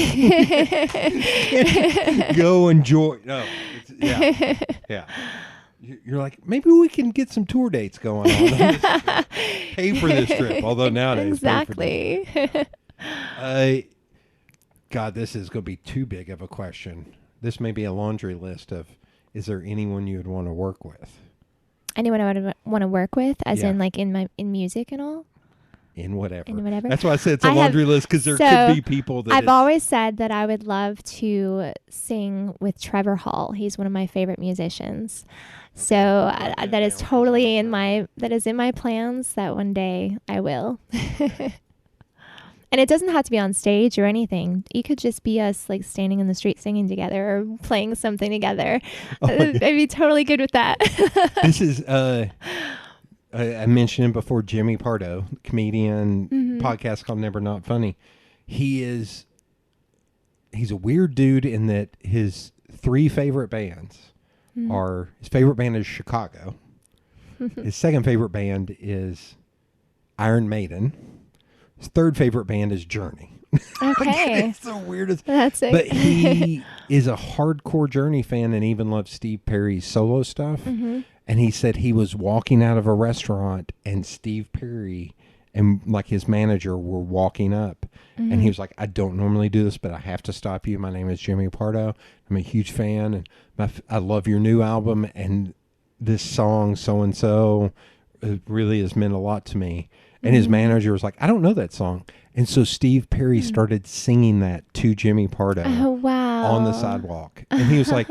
Go enjoy. No. Yeah. You're like, maybe we can get some tour dates going on. Pay for this trip. Although nowadays, exactly. God, this is going to be too big of a question. This may be a laundry list of, is there anyone you'd want to work with? Anyone I would want to work with, as in like in music and all? In whatever. That's why I said it's a laundry list, because there could be people that I've always said that I would love to sing with Trevor Hall. He's one of my favorite musicians. So that is totally in my plans that one day I will. And it doesn't have to be on stage or anything. You could just be us like standing in the street singing together or playing something together. I'd be totally good with that. This is I mentioned him before, Jimmy Pardo, comedian, podcast called Never Not Funny. He's a weird dude in that his 3 favorite bands are, his favorite band is Chicago. His second favorite band is Iron Maiden. His third favorite band is Journey. Okay. It's the weirdest. That's it. But he is a hardcore Journey fan and even loves Steve Perry's solo stuff. And he said he was walking out of a restaurant and Steve Perry and like his manager were walking up. And he was like, I don't normally do this, but I have to stop you. My name is Jimmy Pardo. I'm a huge fan. And I love your new album. And this song, so-and-so, really has meant a lot to me. And his manager was like, I don't know that song. And so Steve Perry started singing that to Jimmy Pardo on the sidewalk. And he was like,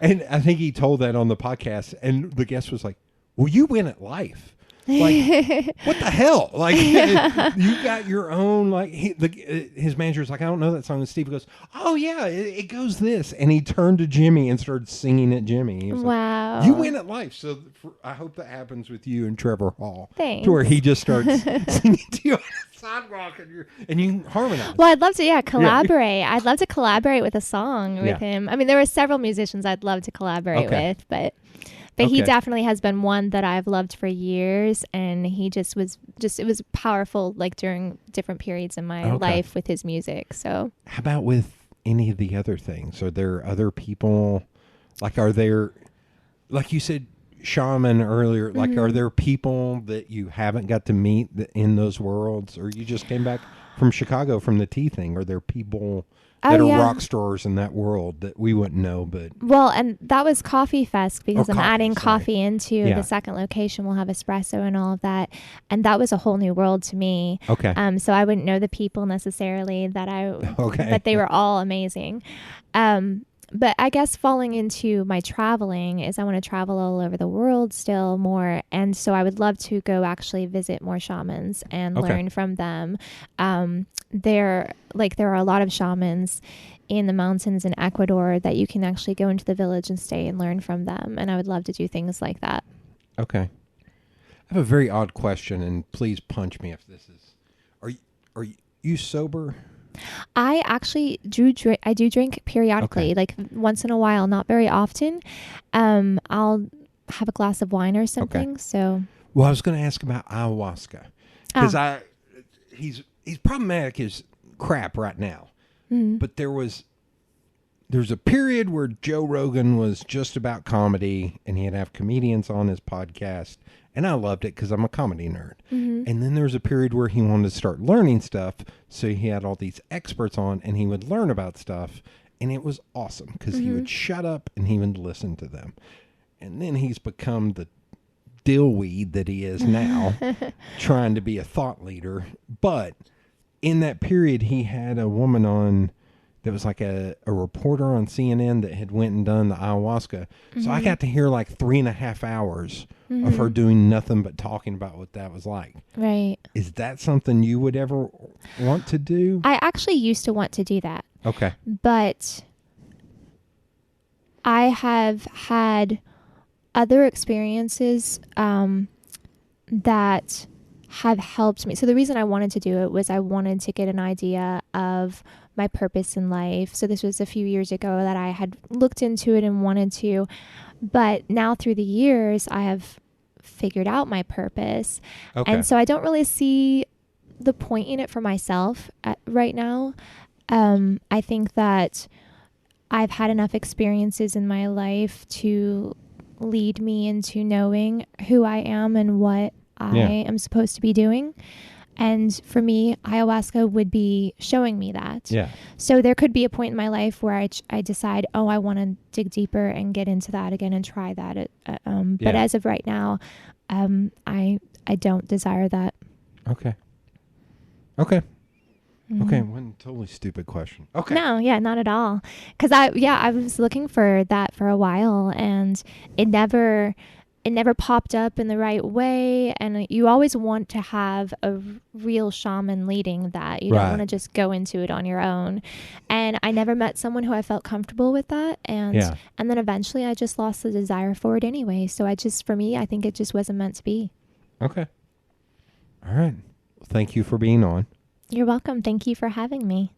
and I think he told that on the podcast. And the guest was like, well, you win at life. Like, what the hell? Like, you got your own, like, his manager's like, I don't know that song. And Steve goes, oh, yeah, it goes this. And he turned to Jimmy and started singing at Jimmy. He was like, you win at life. So I hope that happens with you and Trevor Hall. Thanks. To where he just starts singing to you on the sidewalk and you harmonize. Well, I'd love to, collaborate. I'd love to collaborate with a song with him. I mean, there were several musicians I'd love to collaborate with, but he definitely has been one that I've loved for years, and he it was powerful like during different periods in my life with his music. So how about with any of the other things? Are there other people, like are there, like you said, shaman earlier, like are there people that you haven't got to meet in those worlds, or you just came back from Chicago from the tea thing? Are there people that are rock stars in that world that we wouldn't know? But and that was Coffee Fest, because I'm adding coffee into the second location. We'll have espresso and all of that, and that was a whole new world to me. So I wouldn't know the people necessarily but they were all amazing. but I guess falling into my traveling is I want to travel all over the world still more. And so I would love to go actually visit more shamans and learn from them. There are a lot of shamans in the mountains in Ecuador that you can actually go into the village and stay and learn from them. And I would love to do things like that. Okay. I have a very odd question, and please punch me if this is... Are you sober? I actually do drink periodically, like once in a while, not very often. I'll have a glass of wine or something. Okay. So, well, I was going to ask about ayahuasca because he's problematic as crap right now. But there's a period where Joe Rogan was just about comedy, and he'd have comedians on his podcast, and I loved it because I'm a comedy nerd. And then there's a period where he wanted to start learning stuff, so he had all these experts on, and he would learn about stuff, and it was awesome because he would shut up and he would listen to them. And then he's become the dillweed that he is now, trying to be a thought leader. But in that period, he had a woman on that was like a reporter on CNN that had went and done the ayahuasca. So I got to hear like 3.5 hours of her doing nothing but talking about what that was like. Right. Is that something you would ever want to do? I actually used to want to do that. Okay. But I have had other experiences that have helped me. So the reason I wanted to do it was I wanted to get an idea of my purpose in life. So this was a few years ago that I had looked into it and wanted to. But now through the years, I have figured out my purpose. Okay. And so I don't really see the point in it for myself right now. I think that I've had enough experiences in my life to lead me into knowing who I am and what I am supposed to be doing. And for me, ayahuasca would be showing me that. Yeah. So there could be a point in my life where I decide, I want to dig deeper and get into that again and try that. But as of right now, I don't desire that. Okay. Okay. Okay, one totally stupid question. Okay. No, not at all. Because I was looking for that for a while, and it never popped up in the right way. And you always want to have a real shaman leading that. You don't want to just go into it on your own. And I never met someone who I felt comfortable with that. And then eventually I just lost the desire for it anyway. So for me, I think it just wasn't meant to be. Okay. All right. Well, thank you for being on. You're welcome. Thank you for having me.